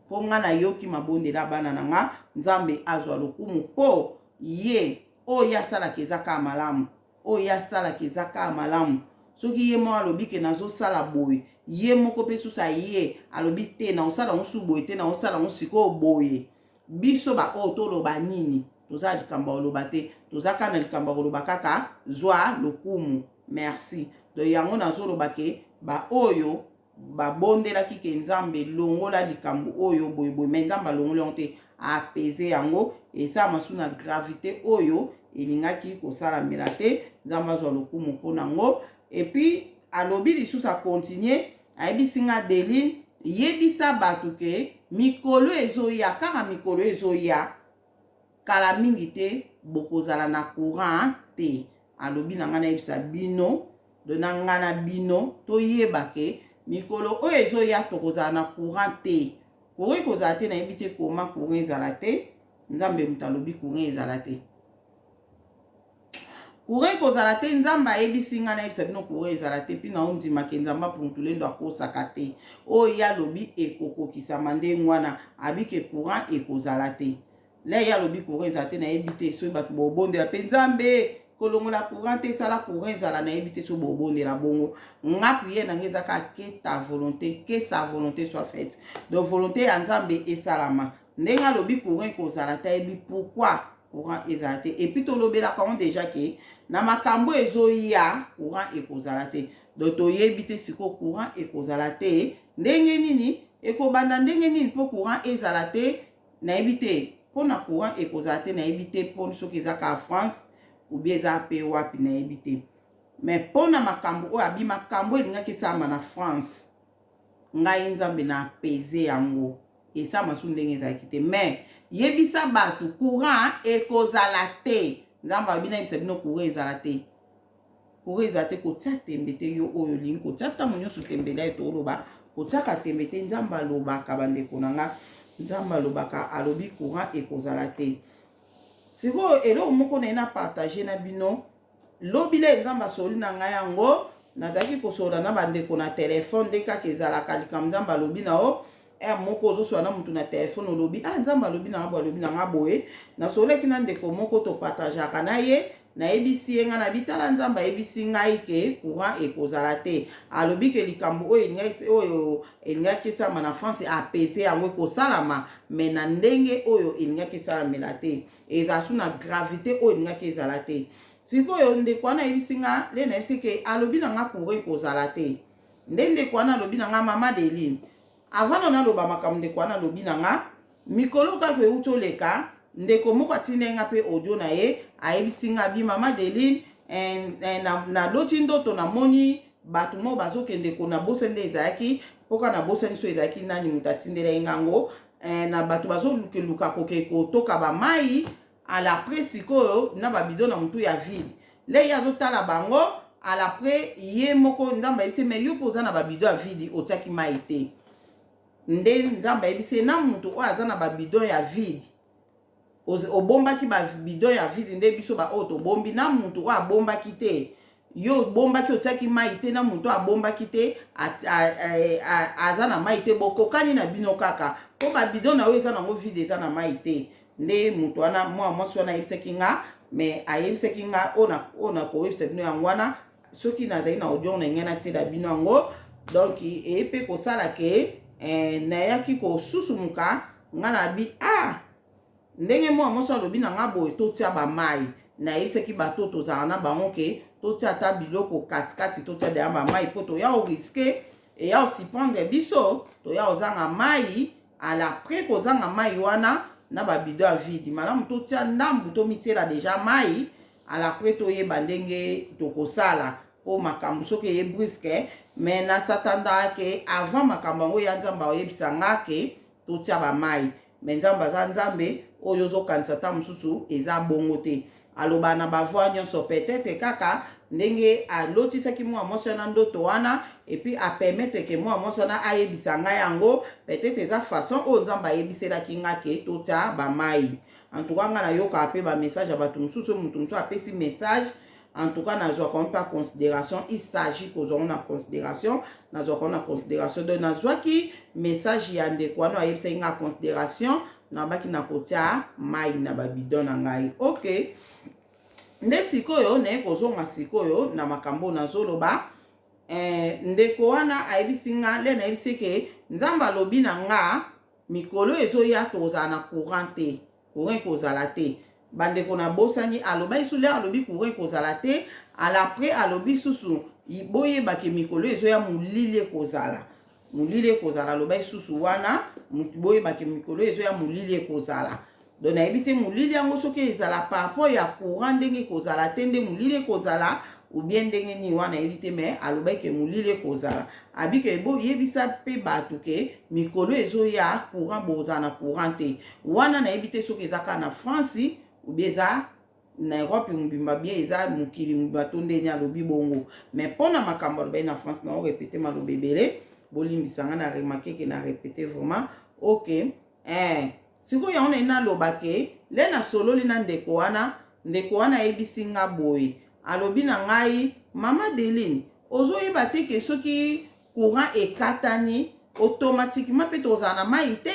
Ponga na yoki mabondela bana na nga Nzambe azwa lokumu po ye oya sala kezaka malamu oya sala kezaka malamu soki ye mo alobi ke nazo sala boye ye moko pe susa ye alobi te na osala nsu boye te na osala nsiko boye biso ba o to loba nini toza likambo oloba te toza kana likambo oloba kaka zwa lokumu merci do yango nazo loba ke ba oyo babondelaki ke Nzambe longola likambo oyo boyeboye mais Nzambe alongoli yango te apaiser yango esa masuna gravité oyo elingaki kosalamela te Nzambe azwa lokumu mpona ngo. Et puis alobi lisusu akontinue ayebisi nga Deline yebisa bato ke mikolo ezoya kaka mikolo ezoya kala mingi te bokozala na courant te. Alobi na nga nayebisa bino do na nga na bino toyeba ke mikolo oyo ezoya tokozala na courant te. Courant kozala te nayebi te koma courant ezala te. Nzambe mutu alobi courant ezala te. Courant kozala te Nzambe ayebisi nga nayebisa bino courant ezala te pi na ondimaka Nzambe puntulendo akosaka te. Oyo alobi ekokokisama ndenge wana abike courant ekozala te. Le ya alobi courant ezala te nayebi te soki bato bobondela pe Nzambe kolongola courant te sala courant ezala nayebi te so bobondela bongo. Nga prière na ngezaka que ta volonté, que sa volonté soit faite. Donc volonté ya Nzambe esalama. Ndenge alobi courant kozala te yebi pourquoi courant ezala te. Et puis tolobela quand déjà que na makambo ezoya courant ekozala te. Donc toyebi te siko courant ekozala te ndenge nini ekobanda ndenge nini mpo courant ezala te nayebi te. Mpona courant ekozala te nayebi te mpo soki ezaka ya France ou bien eza mpe wapi nayebi te. Mais mpona makambo oyo abi makambo elingaki esalama na France, ngai nzambe na apese yango esalama su ndenge ezalaki te. Mais yebisa bato courant ekozala te. Nzambe abi nayebisa bino courant ezala te. Courant ezala te kotia tembe te yo oyo olingi kotia ntango nyonso tembela ye toloba kotiaka tembe te. Nzambe alobaka bandeko na nga, nzambe alobaka alobi courant ekozala te. Sikoyo eloko moko na ye na partage na bino lobile nzambe asoli na ngai yango nazalaki kosola na bandeko na telefone nde kaka ezalaka likambo nzambe alobi na o moko ozosola na mutu na telefone olobi nzambe alobi na nga boye alobi na nga boye. Nasoleki na ndeko moko topartageaka na ye nayebisi ye nga na bitala nzambe ayebisi ngai ke courant ekozala te. Alobi ke likambo oyo elingaki esalama na France apese yango ekosalama me na ndenge oyo elingaki esalamela te. Ezala su na gravité oyo elingaki ezala te. Sikoyo ndeko wana ayebisi nga le nayebisi ke alobi na nga courant ekozala te. Nde ndeko wana alobi na nga mama Deline. Avant na naloba makambo ndeko wana alobi na nga mikolo kaka euti oleka ndeko moko atindi nga mpe audio na ye ayebisi nga bi mama Deline na loti ndoto namoni bato mo bazokende ko na bosa nde ezalaki mpoka na bosa niso ezalaki nani mutu atindela ye ngango na bato bazolukeluka koke kotoka bamai alapres sikoyo na babido na mutu ya vide le ye azotala bango alapres ye moko nzambe ayebisi me yo mpo oza na babido ya vide otiaki mai te. Nde nzambe ayebisi na mutu oyo aza na babido ya vide obombaki babido ya vide nde biso ba oyo tobombi na mutu oyo abombaki te. Yo bombaki otiaki mai te na mutu abombaki te aza na mai te bokokani na bino kaka mpo babido na oyo eza nango vide eza na mai te. Nde mutu wana mwa mwasi wana ayebisaki nga me ayebisaki nga oyo nakoyebisa bino yango wana soki nazali na audio na ngai natiela bino yango. Donc eye mpe kosala ke nayaki kosusumuka nga na bi ndenge mwa mwasi alobi na nga boye totia bamai nayebisaki bato tozala na bango ke totia ata biloko katikati totia deya bamai mpo toya oriske eya osipendre biso toya ozanga mai alapres kozanga mai wana na babido ya vide malamu totia ndambu tomitiela deja mai alapres toyeba ndenge tokosala po makambo soki eye briske me nasatanda ke avant makambo yango ya nzambe oyebisa nga ke totia bamai me nzambe aza nzambe oyo ozokanisa ta mosusu eza bongo te. Aloba na bavoi nyonso peut-être kaka ndenge alotisaki mwa mwasi wana ndoto wana epuis apermettre ke mwa mwasi wana ayebisa ngai yango peut-être eza façon oyo nzambe ayebiselaki nga ke totia bamai. En tout cas nga nayokaka mpe bamessage ya bato mosusu mutu mosusu apesi message. En tout cas nazwaka mpe considération il s'agit kozwango na considération nazwaka na considération donc nazwaki message ya ndeko wana ayebisaki nga considération nabaki na kotia mai na babidon na ngai. Ok nde sikoyo naye kozonga sikoyo na makambo nazoloba ndeko wana ayebisi nga le nayebisi ke nzambe alobi na nga mikolo ezoya tozala na courant te courant ekozala te. Bandeko na bosani aloba isule alobi courant ekozala te alapres alobi susu boyebake mikolo ezoya molili ekozala aloba isusu wana boyebake mikolo ezoya molili ekozala. Donc nayebi te molili yango soki ezala par rapport ya courant ndenge ekozala te nde molili ekozala ou bien ndenge nini wana nayebi te me alobaki ke molili ekozala abike boyebisa mpe bato ke mikolo ezoya courant bozala na courant te wana nayebi te soki ezaka na France ou bien eza na Europe mobimba bien eza mokili mobimba to ndeni alobi bongo mais mpona makambo alobai na France na orepete maloba ebele bolimbisanga na remarke ke na repete vraiment ok sikoyo yango nayi naloba ke le nasololi na ndeko wana ayebisi nga boye alobi na ngai mama Deline ozoyeba te ke soki courant ekatani automatiquement mpe tozala na mai te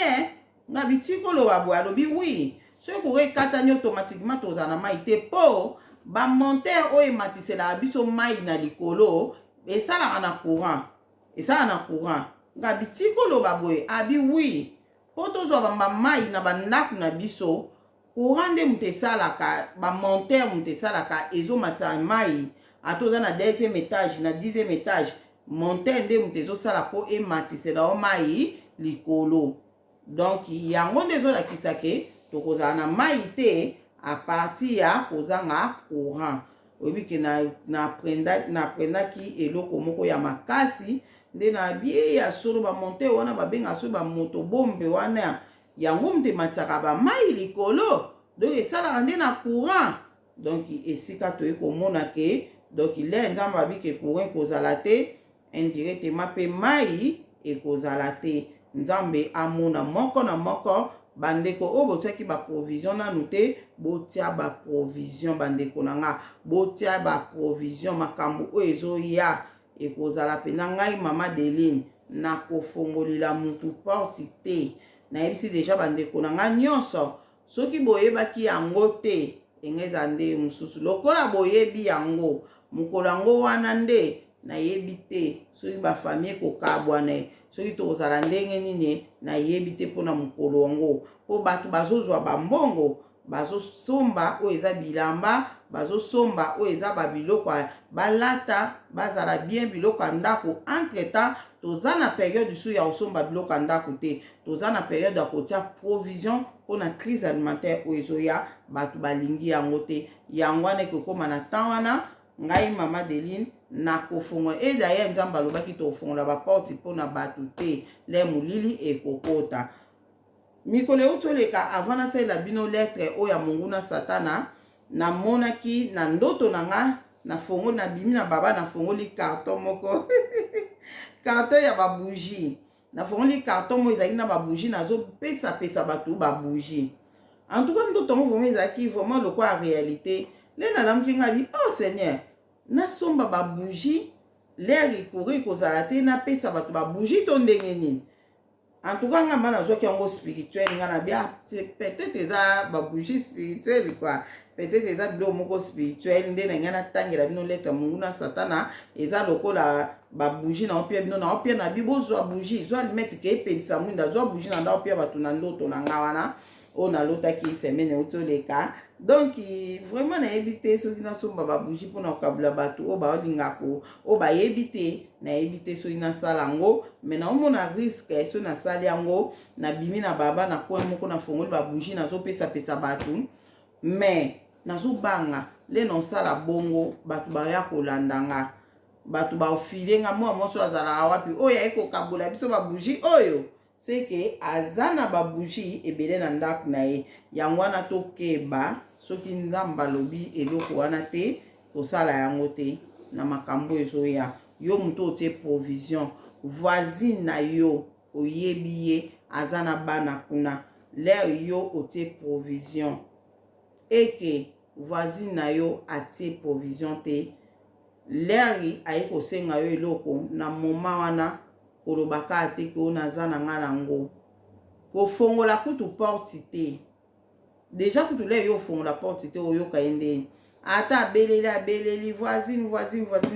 nga bitiki koloba boye alobi oui soki courant ekatani automatiquement tozala na mai te mpo bamontere oyo ematiselaka biso mai na likolo esalaka na courant nga bitiki koloba boye abi oui mpo tozwa bamai na bandako na biso courant nde mutu esalaka bamontere mutu esalaka ezomatisa mai atoza na 2e étage na 10e étage montere nde mutu ezosala mpo ematisela o mai likolo. Donc yango nde ezolakisa ke tokozala na mai te a partir ya kozanga courant. Oyebi ke naprendaki eloko moko ya makasi nde na bie ya solo bamonte wana babenga so bamoto bombe wana yango motema tiaka bamai likolo, donc esalaka nde na courant. Donc esika toye komona ke donc le nzambe abiki courant ekozala te, indirectement mpe mai ekozala te. Nzambe amona moko na moko. Bandeko o botiaki ba provision nanu te, botia ba provision bandeko na nga, botia ba provision makambo o ezoya ekozala pena ngai mama Deline na kofongolila mutu porti te. Nayebisi deja bandeko na nga nyonso soki boyebaki yango te engeza nde mususu lokola boyebi yango mokolo yango wana nde nayebi te soki bafamie kokabwane soki tozala ndenge nini nayebi te mpona mokolo yango po bato bazozwa bambongo bazosomba oyo eza bilamba bazosomba oyo eza babiloko balata bazala bien biloko ya ndako. Entre temps toza na période su ya kosomba biloko ya ndako te, toza na période ya kotia provision mpona crise alimentaire oyo ezoya bato balingi yango te. Yango wana ekokoma na temps wana ngai mama Deline na kofongola ezaye nzambe alobaki tofongola baporti mpona bato te le molili ekokota. Mikolo eutoleka avant nasalela bino lettre oyo ya monguna satana namonaki na ndoto na nga nafongoli na bimi na baba nafongoli carton moko carton ya babougie, nafongoli carton moko ezalaki na babougie nazopesa bato babougie. En tout cas ndoto yango vraiment ezalaki vraiment lokola réalité. Le nalamuki nga bi oh Seigneur nasomba babougie l'air ekori kozala te napesa bato babougie to ndenge nini. En tout cas, nga nazwaki yango spirituel nga na bia peut-être eza babougie spirituel quoi. Peut-être eza bilo moko spirituel nde na nga natangela bino lettre monguna satana eza lokola babougie na opia bino na opia na bibo zwa bougie zwa limite ke epelisa mwinda zwa bougie na nda opia bato na ndoto na nga wana o nalotaki semaine eutoleka. Donc vraiment nayebi te soki nasomba babougie mpona kokabula bato oyo baolingako oyo bayebi te nayebi te soki nasala yango me naomona risque soki nasali yango nabimi na baba na coin moko nafongoli babougie nazopesa bato me nazobanga le nosala bongo bato baya kolanda nga bato baofile nga mwa moso azalaka wapi oyo aye kokabula biso babougie oyo seke aza na babougie ebele na ndako na ye. Yango wana tokeba soki nzambe alobi eloko wana te kosala yango te na makambo ezoya. Yo moto otie provision voisine na yo oyebi ye aza na bana kuna lere yo otie provision eke voisine na yo atie provision te leri aye kosenga yo eloko na moma wana kolobaka ate ko naza na nga nango kofongola kutu porti te. Déjà kutu le yo fongola porti te oyoka ye ndeni ata abeleli voisine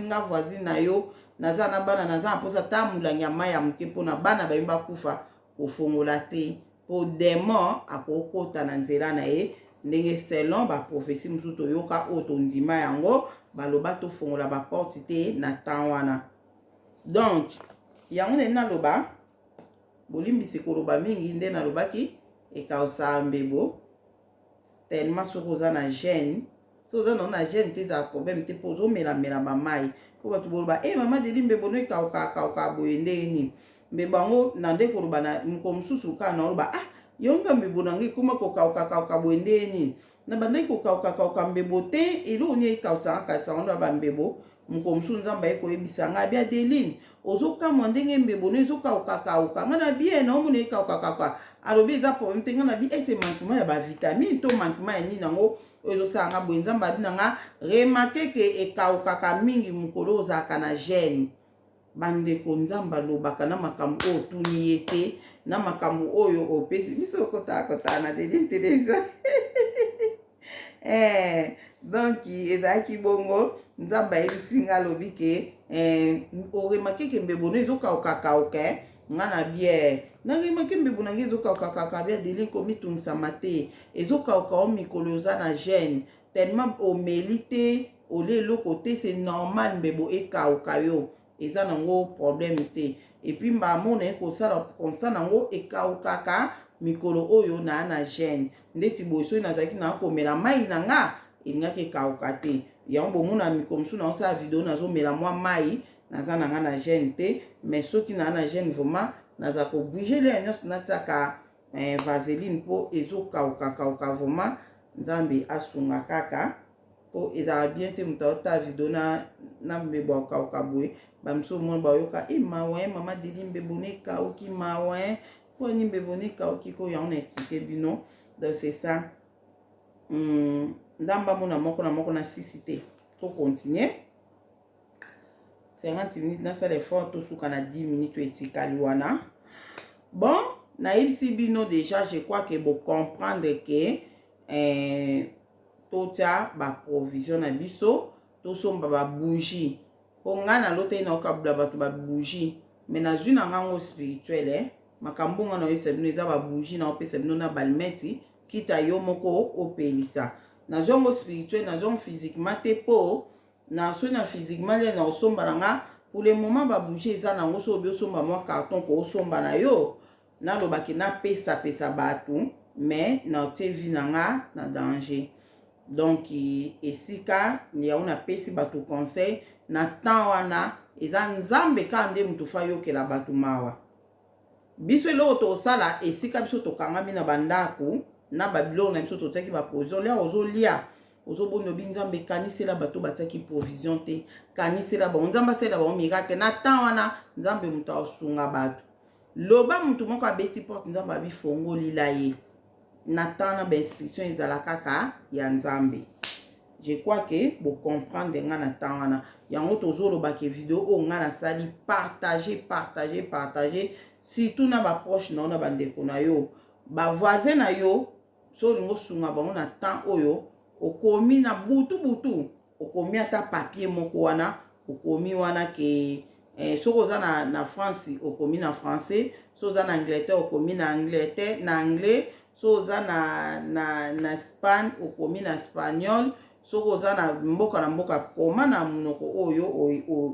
nga voisine na yo naza na bana naza na mposa ta mulangi ya mai ya moke mpona bana bayimba kufa kofongola te po demon akokota na nzela na ye ndenge selon baprofesi mosusu toyoka oyo tondima yango baloba tofongola baporti te na temps wana. Donc yango nde naloba bolimbisi koloba mingi nde nalobaki ekaosala mbebo tellement soki oza na gene so oza na gene te ezala problème te mpo ozomelamela bamai mpo bato boloba mama Deline mbebo no ekauka boye ndenge nini mbebo yango na nde koloba na mokolo mosusu kaka naoloba yonga mbebo nango ekoma kokauka boye ndenge nini na bandaki kokauka mbebo te eloko nini ekausanga kasi yango na bambebo mokolo mosusu nzambe aye koyebisa nga bia Deline ozokamwa ndenge mbebo no ezokauka nga na bien naomona ekauka alobi eza problème te nga na bi ese manquement ya bavitamine to manquement ya nini nango oyo ezosala nga boye nzambe abi na nga remarke ke ekaukaka mingi mokolo ozalaka na gene. Bandeko nzambe alobaka na makambo oyo otuni ye te na makambo oyo opesi biso okotaka na télévision donc ezalaki bongo nzambe ayebisi nga alobi ke oremake ke mbebo no ezokauka nga na bien naremake mbebo nange ezokauka bia Deline komitungisa te ezokauka o mikolo oza na gene tellement omeli te olie eloko te c'est normal mbebo ekauka yo eza nango problème te et puis mbamona ekosala constant nango ekaukaka mikolo oyo na gêne ndeti boye soki nazalaki na komela mai na nga elingaki ekauka te yango bomona mikolo mosusu naosala video nazomela mwa mai naza na nga na gêne te mais soki na gêne vraiment naza kobwige le nyonso natiaka vaseline mpo ezokauka vraiment nzambe asunga kaka po ezala bien te moto aotala video na mbebo akauka boye bamiso mona bayoka mawe mama deli mbebo nekauki mawe po ni mbebo nekauki ko yango na expliqué bino donc c'est ça ndamba mona moko na moko na sisi te to continuer 50 minutes nasala effort tosuka na 10 minutes etikali wana bon nayebisi bino déjà je crois que bo comprendre que totia baprovision na biso tosomba babougie mpo ngai naloteli naokabula bato babougie mais nazwi na ngango spirituel makambo nga naoyebisa bino eza babougie naopesa bino na balimeti kita yo moko opelisa nazwi yango spirituel nazwi yango physiquement te mpo nazwi na physiquement le naosomba na nga pour le moment babougie eza nango so obi osomba mwa carton koosomba na yo nalobaki napesa bato mais naotie vi na nga na danger donc esika yango napesi bato conseil na temps wana eza nzambe ka nde mutu fa yokela bato mawa biso eloko tosala esika biso tokangami na bandako na babiloko na biso totiaki baprovision lia ozolia ozobondo bi nzambe kanisela bato batiaki provision te kanisela bango nzambe asala bango miracle na temps wana nzambe mutu aosunga bato loba mutu moko abeti porte nzambe abifongolila ye na temps na bainstruction ezala kaka ya nzambe je crois que bo comprendre nga na temps wana yango tozolobaka video oyo nga nasali partager surtout na baproche na yo na bandeko na yo bavoisin na yo so olingi osunga bango na temps oyo okomi na butu okomi ata papier moko wana okomi wana ke soki oza na France okomi na français so oza na Angleterre okomi na Angleterre na anglais so oza na Espagne okomi na espagnol soki oza na mboka koma na monoko oyo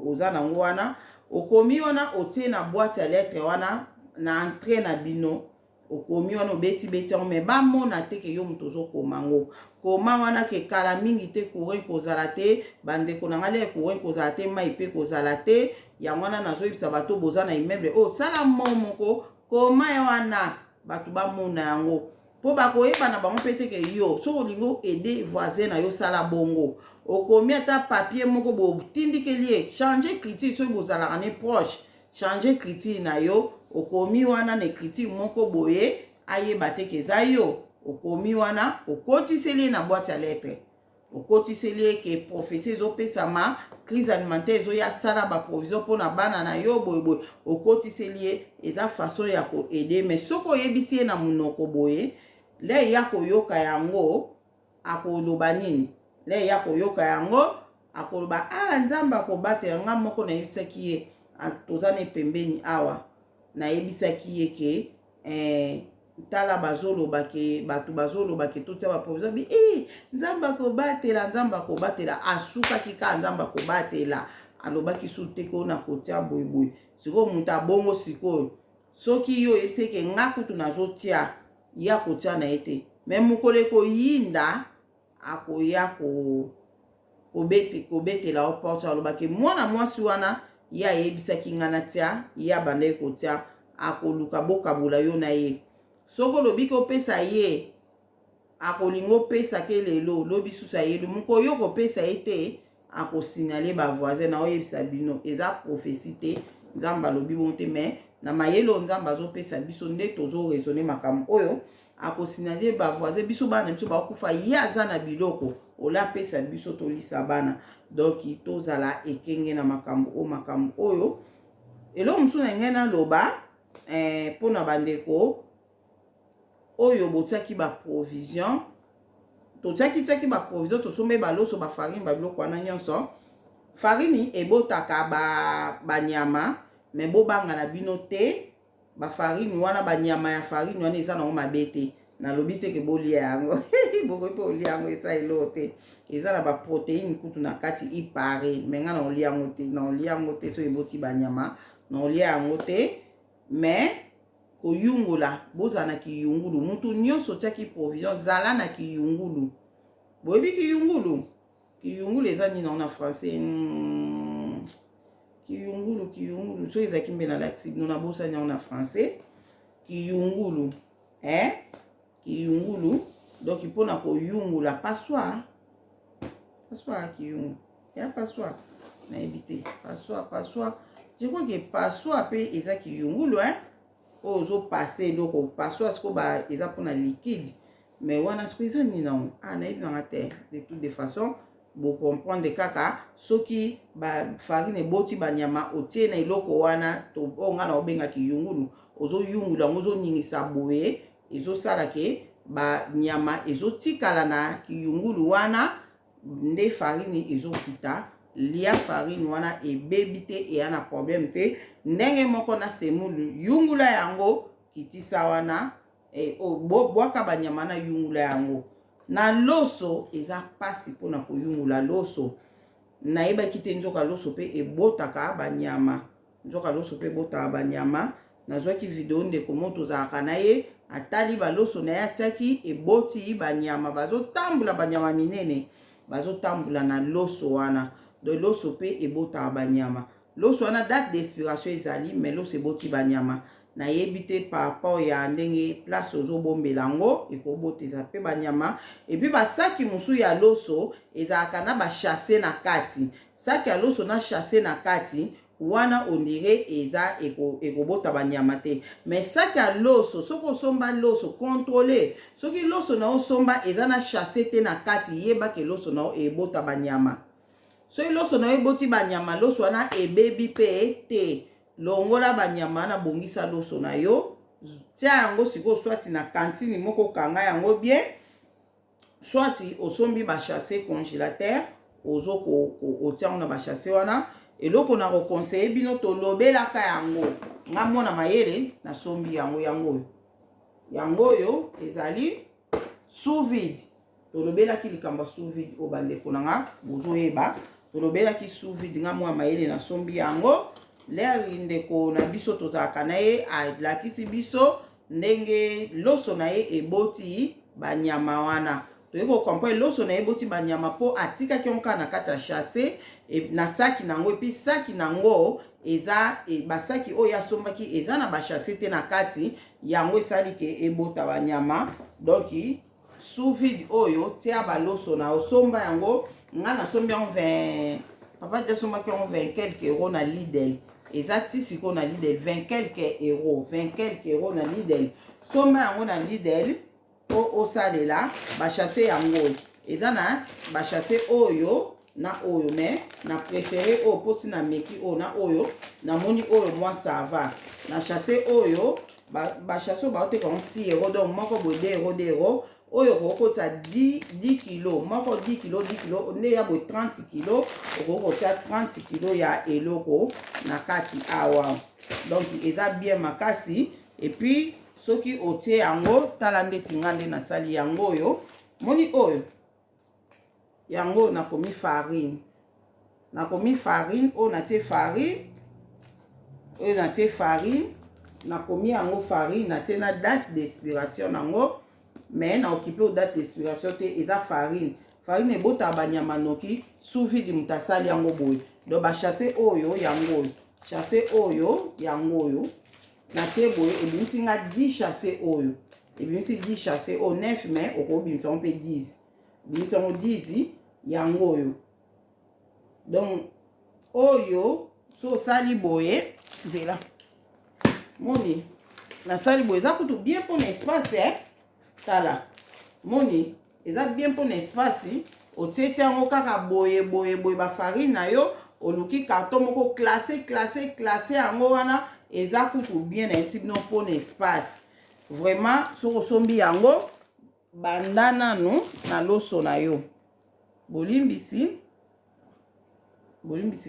oza nango wana okomi wana otie na boîte ya lettre wana na entrée na bino okomi wana obeti yango me bamona te ke yo moto ozokoma ngo koma wana ke kala mingi te courant kozala te bandeko na ngai le courant kozala te mai mpe kozala te yango wana nazoyebisa bato boza na immeuble oyo sala moko koma ya wana bato bamona yango po bakoyeba na bango mpe te ke yo soki olingi aide voisin na yo sala bongo okomi ata papier moko botindikeli ye changer critique soki bozalaka ne proche changer critique na yo okomi wana na critique moko boye ayeba te ke eza yo okomi wana okotiseli ye na boîte ya lettre okotiseli ye ke prophétie ezopesama crise alimentaire ezoya sala baprovision mpona bana na yo boyeboye okotiseli ye eza façon ya koede mais soki oyebisi ye na monoko boye le ya koyoka yango akoloba nini le ya koyoka yango akoloba nzambe akobatela nga moko nayebisaki ye toza ne pembeni awa nayebisaki ye ke tala bazoloba ke bato bazoloba ke totia baprovision bi nzambe akobatela asukaki ka nzambe akobatela alobaki su te ko na kotia boyeboye sikoyo moto abongo sikoyo soki yo oyebisi ke nga kutu nazotia ya kotia na ye te me mokolo ekoyinda akoya kobetela o porte alobaki mwana mwasi wana ye ayebisaki nga natia ye abandaki kotia akoluka bokabola yo na ye soki olobi ke opesa ye akolinga opesa ke lelo lobi susa ye moko yo kopesa ye te akosignale bavoisin na oyebisa bino eza prophétie te nzambe alobi bongo te mais na mayelo nzambe azopesa biso nde tozoraisonne makambo oyo akosignale bavoisin biso bana biso bakufa ye aza na biloko olapesa biso tolisa bana donc tozala ekenge na makambo oyo eloko mosusu na ngai naloba mpona bandeko oyo botiaki baprovision totiaki baprovision tosombe baloso bafarine babiloko wana nyonso farini ebotaka banyama me bobanga na bino te bafarine wana banyama ya farine wana eza nango mabe te nalobi te ke bolia yango bokoki mpe olia yango esa eloko te eza na baprotéine kutu na kati ipare me nga naolia yango te so eboti banyama na olia yango te mais koyungula bozala na kiyungulu mutu nyonso tiaki provision zala na kiyungulu boyebi kiyungulu eza nini na français kiyungulu so ezalaki mbe na laxi bino na bosani yango na français kiyungulu kiyungulu donc mpona koyungula passoire kiyungulu ya passoire nayebi te passoire je crois que passoire mpe eza kiyungulu oyo ozopase eloko passoire siko eza mpona liquide mais wana siko eza nini nango nayebi nanga te de toute de façon bocomprendre kaka soki farine eboti banyama otie na eloko wana oyo nga na obengaki yungulu ozoyungula yango ozoningisa boye ezosala ke banyama ezotikala na kiyungulu wana nde farine ezokita lia farine wana ebebi te eya na problème te ndenge moko na semulu yungula yango kitisa wana bwaka banyama na yungula yango na loso eza pasi mpona koyungula loso nayebaki te nzoka loso mpe ebotaka banyama nazwaki video ndeko mo tozalaka na ye atali baloso na ye atiaki eboti banyama bazotambola banyama minene bazotambola na loso wana do loso mpe ebotaka banyama loso wana date d'expiration ezali mais loso eboti banyama nayebi te par rapport ya ndenge place ozobombela yango ekoboteza mpe banyama epi basaki mosusu ya loso ezalaka na bachasse na kati saki ya loso na chasse na kati wana ondire eza ekobota banyama te mais saki ya loso soki osomba loso contrôler soki loso na osomba eza na chasse te na kati yebake loso na ebota banyama soki loso na eboti banyama loso wana ebebi pe te longola banyama na bongisa loso na yo tia yango siko swati na kantine moko kanga yango bien swati osombi bachasse congélateur otia yango na bachasse wana eloko na koconseille bino tolobelaka yango nga mona mayele nasombi yango oyo ezali sous vide tolobelaki likambo sous vide o bandeko na nga bozoyeba tolobelaki sous vide nga mwa mayele nasombi yango leri ndeko na biso tozalaka na ye alakisi biso ndenge loso na ye eboti banyama wana toyei kokomprendre loso na ye eboti banyama mpo atikaki onka na kati ya chasse na saki nango epi saki nango eza basaki oyo asombaki eza na bachasse te na kati yango esali ke ebota banyama donc sous vide oyo tia baloso na osomba yango nga nasombi yango 20 papa te asombaki yango 20 quelque euro na Lidl eza ti siko na Lidl 20 quelque euro na Lidl somba yango na Lidl osalela bachasse yango eza na bachasse oyo na oyo mais na préféré oyo posi na meki oyo na oyo namoni oyo mwa sava na chasse oyo bachasse oyo baoteka 6 euro donc moko boye 2 euro oyo okokota 10 kilo moko 10 kilo nde ya boye 30 kilo okokotia 30 kilo ya eloko na kati awa donc eza bien makasi et puis soki otie yango tala ndeti nga nde nasali yango oyo moni oyo yango nakomi farine oyo natie farine nakomi yango farine natie na date d'expiration nango mais na occupé au date d'expiration te eza farine ebotaka banyama noki sous vide mutu asali yango boye donc bachasse oyo yango chasse oyo yango oyo natie boye ebimisi nga 10 chasse oyo ebimisi 10 chasse oyo 9 mais okobimisa yango mpe 10 bimisa yango 10 yango oyo donc oyo so osali boye zela moni nasali boye eza kutu bien mpona espace tala moni eza bien mpona espace otie yango kaka boye bafarine na yo oluki carton moko classé yango wana eza kutu bien na yesi bino mpona espace vraiment soki osombi yango banda nanu na loso na yo bolimbisi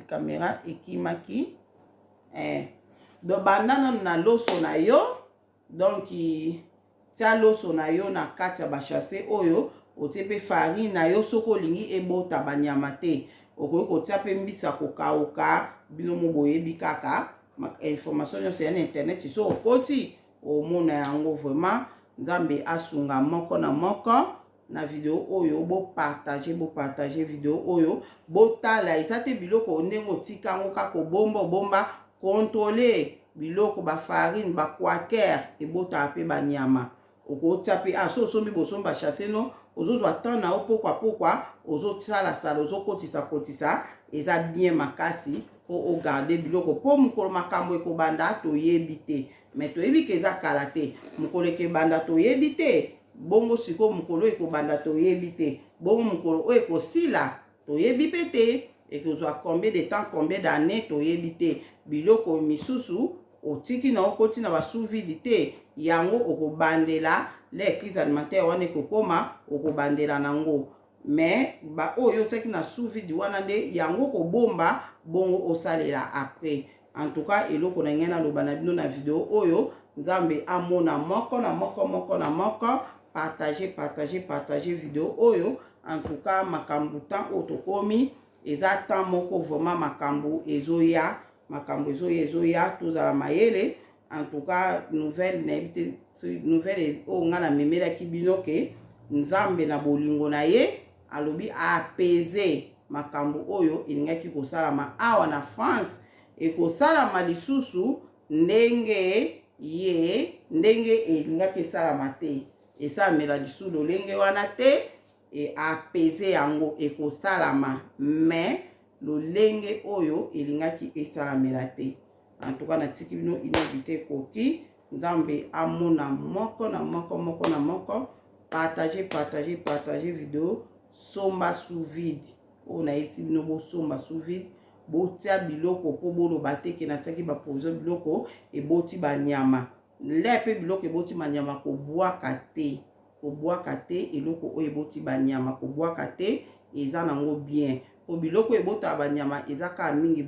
kamera ekimaki donc banda nanu na loso na yo donc tia loso na yo na kati ya bachasse oyo otie mpe farine na yo soki olingi ebota banyama te okoki kotia mpe mbisa kokauka bino mo boyebi kaka information nyonso ya na internet so okoti omona yango vraiment nzambe asunga moko na moko na video oyo bopartage video oyo botala eza te biloko ndenge otika yango kaka obomba contrôler biloko bafarine baquaker ebotaka mpe banyama okotia mpe so osombi bosombi bachasse no ozozwa temps na yo pokwa ozosala ozokotisa eza bien makasi po ogarde biloko po mokolo makambo ekobanda toyebi te mais toyebi ke eza kala te mokolo ekobanda toyebi te bongo siko mokolo ekobanda toyebi te bongo mokolo oyo ekosila toyebi mpe te ekozwa combien de temps combien d'années toyebi te biloko misusu otiki na okoti na basous-vide te yango okobandela le crise alimentaire wana ekokoma okobandela nango mais ba oyo otiki na sous-vide wana nde yango kobomba bongo osalela après en tout cas eloko na ngena loba na bino na video oyo nzambe amona moko na moko partager video oyo en tout cas makambo temps otokomi eza temps moko vraiment makambo ezoya tozala mayele en tout cas nouvelle o nga na memelaki bino ke nzambe na bolingo na ye alobi apaiser makambo oyo elingaki kosalama awa na France ekosalama lisusu ndenge elingaki esalama te esalamela lisusu lolenge wana te apaiser yango ekosalama mais lolenge oyo elingaki esalamela te en tout cas natiki bino inébité koki nzambe amona moko na moko partager video somba sous vide oyo nayebisi bino bosomba sous vide botia biloko po boloba te ke natiaki baprovision biloko eboti banyama le mpe biloko eboti banyama kobwaka te eloko oyo eboti banyama kobwaka te eza nango bien po biloko ebota banyama eza kaka mingi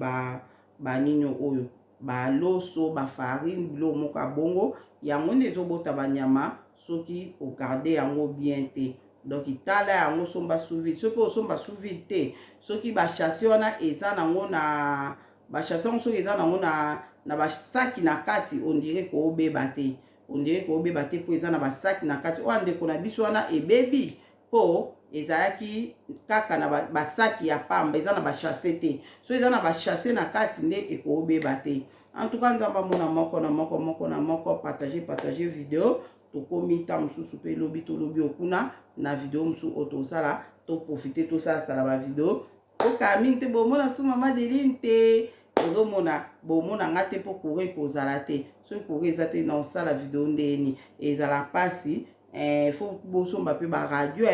banino oyo baloso bafarine biloko moko ya bongo yango nde ezobota banyama soki ogarde yango bien te donc itala yango somba sous vide soki osomba sous vide te soki bachasse wana eza nango na bachasse yango soki eza nango na basaki na kati ondire koobeba te po eza na basaki na kati oyo ndeko na biso wana ebebi po ezalaki kaka na basaki ya pamba eza na bachasse te so eza na bachasse na kati nde ekoobeba te en tout cas nzamba mona moko na moko partager video tokomi ta mosusu mpe lobi tolobi okuna na video mosusu oyo tosala toprofite tosalasala bavideo okaa mingi te bomona so mama Adeline te ozomona bomona nga te mpo kore kozala te soki kore eza te na osala video ndeni ezala mpasi fo bosomba mpe baradio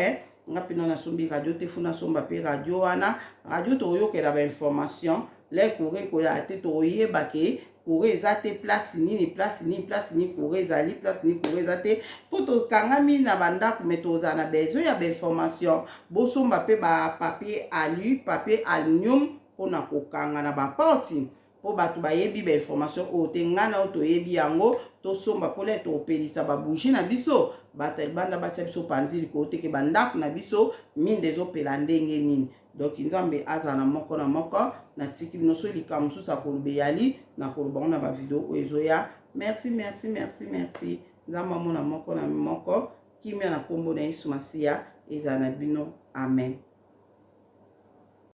nga mpe nasombi radio te fo nasomba mpe radio wana radio toyokela bainformation le kore koyala te toyeba ke kore eza te place nini kore ezali place nini kore eza te mpo tokangami na bandako me tozala na besoin ya bainformation bosomba mpe bapapier alu papier aluminium mpona kokanga na baporti mpo bato bayebi bainformation oyo te ngana oyo toyebi yango tosomba mpo le topelisa babougie na biso bato libanda batia biso panzi likolo teke bandako na biso minde ezopela ndenge nini donc nzambe azala na moko natiki bino so likambo mosusu akoloba eyali nakoloba ngo na bavideo oyo ezoya merci nzambe amona moko na moko kimia na nkombo na Yesu Masiya ezala na bino amen.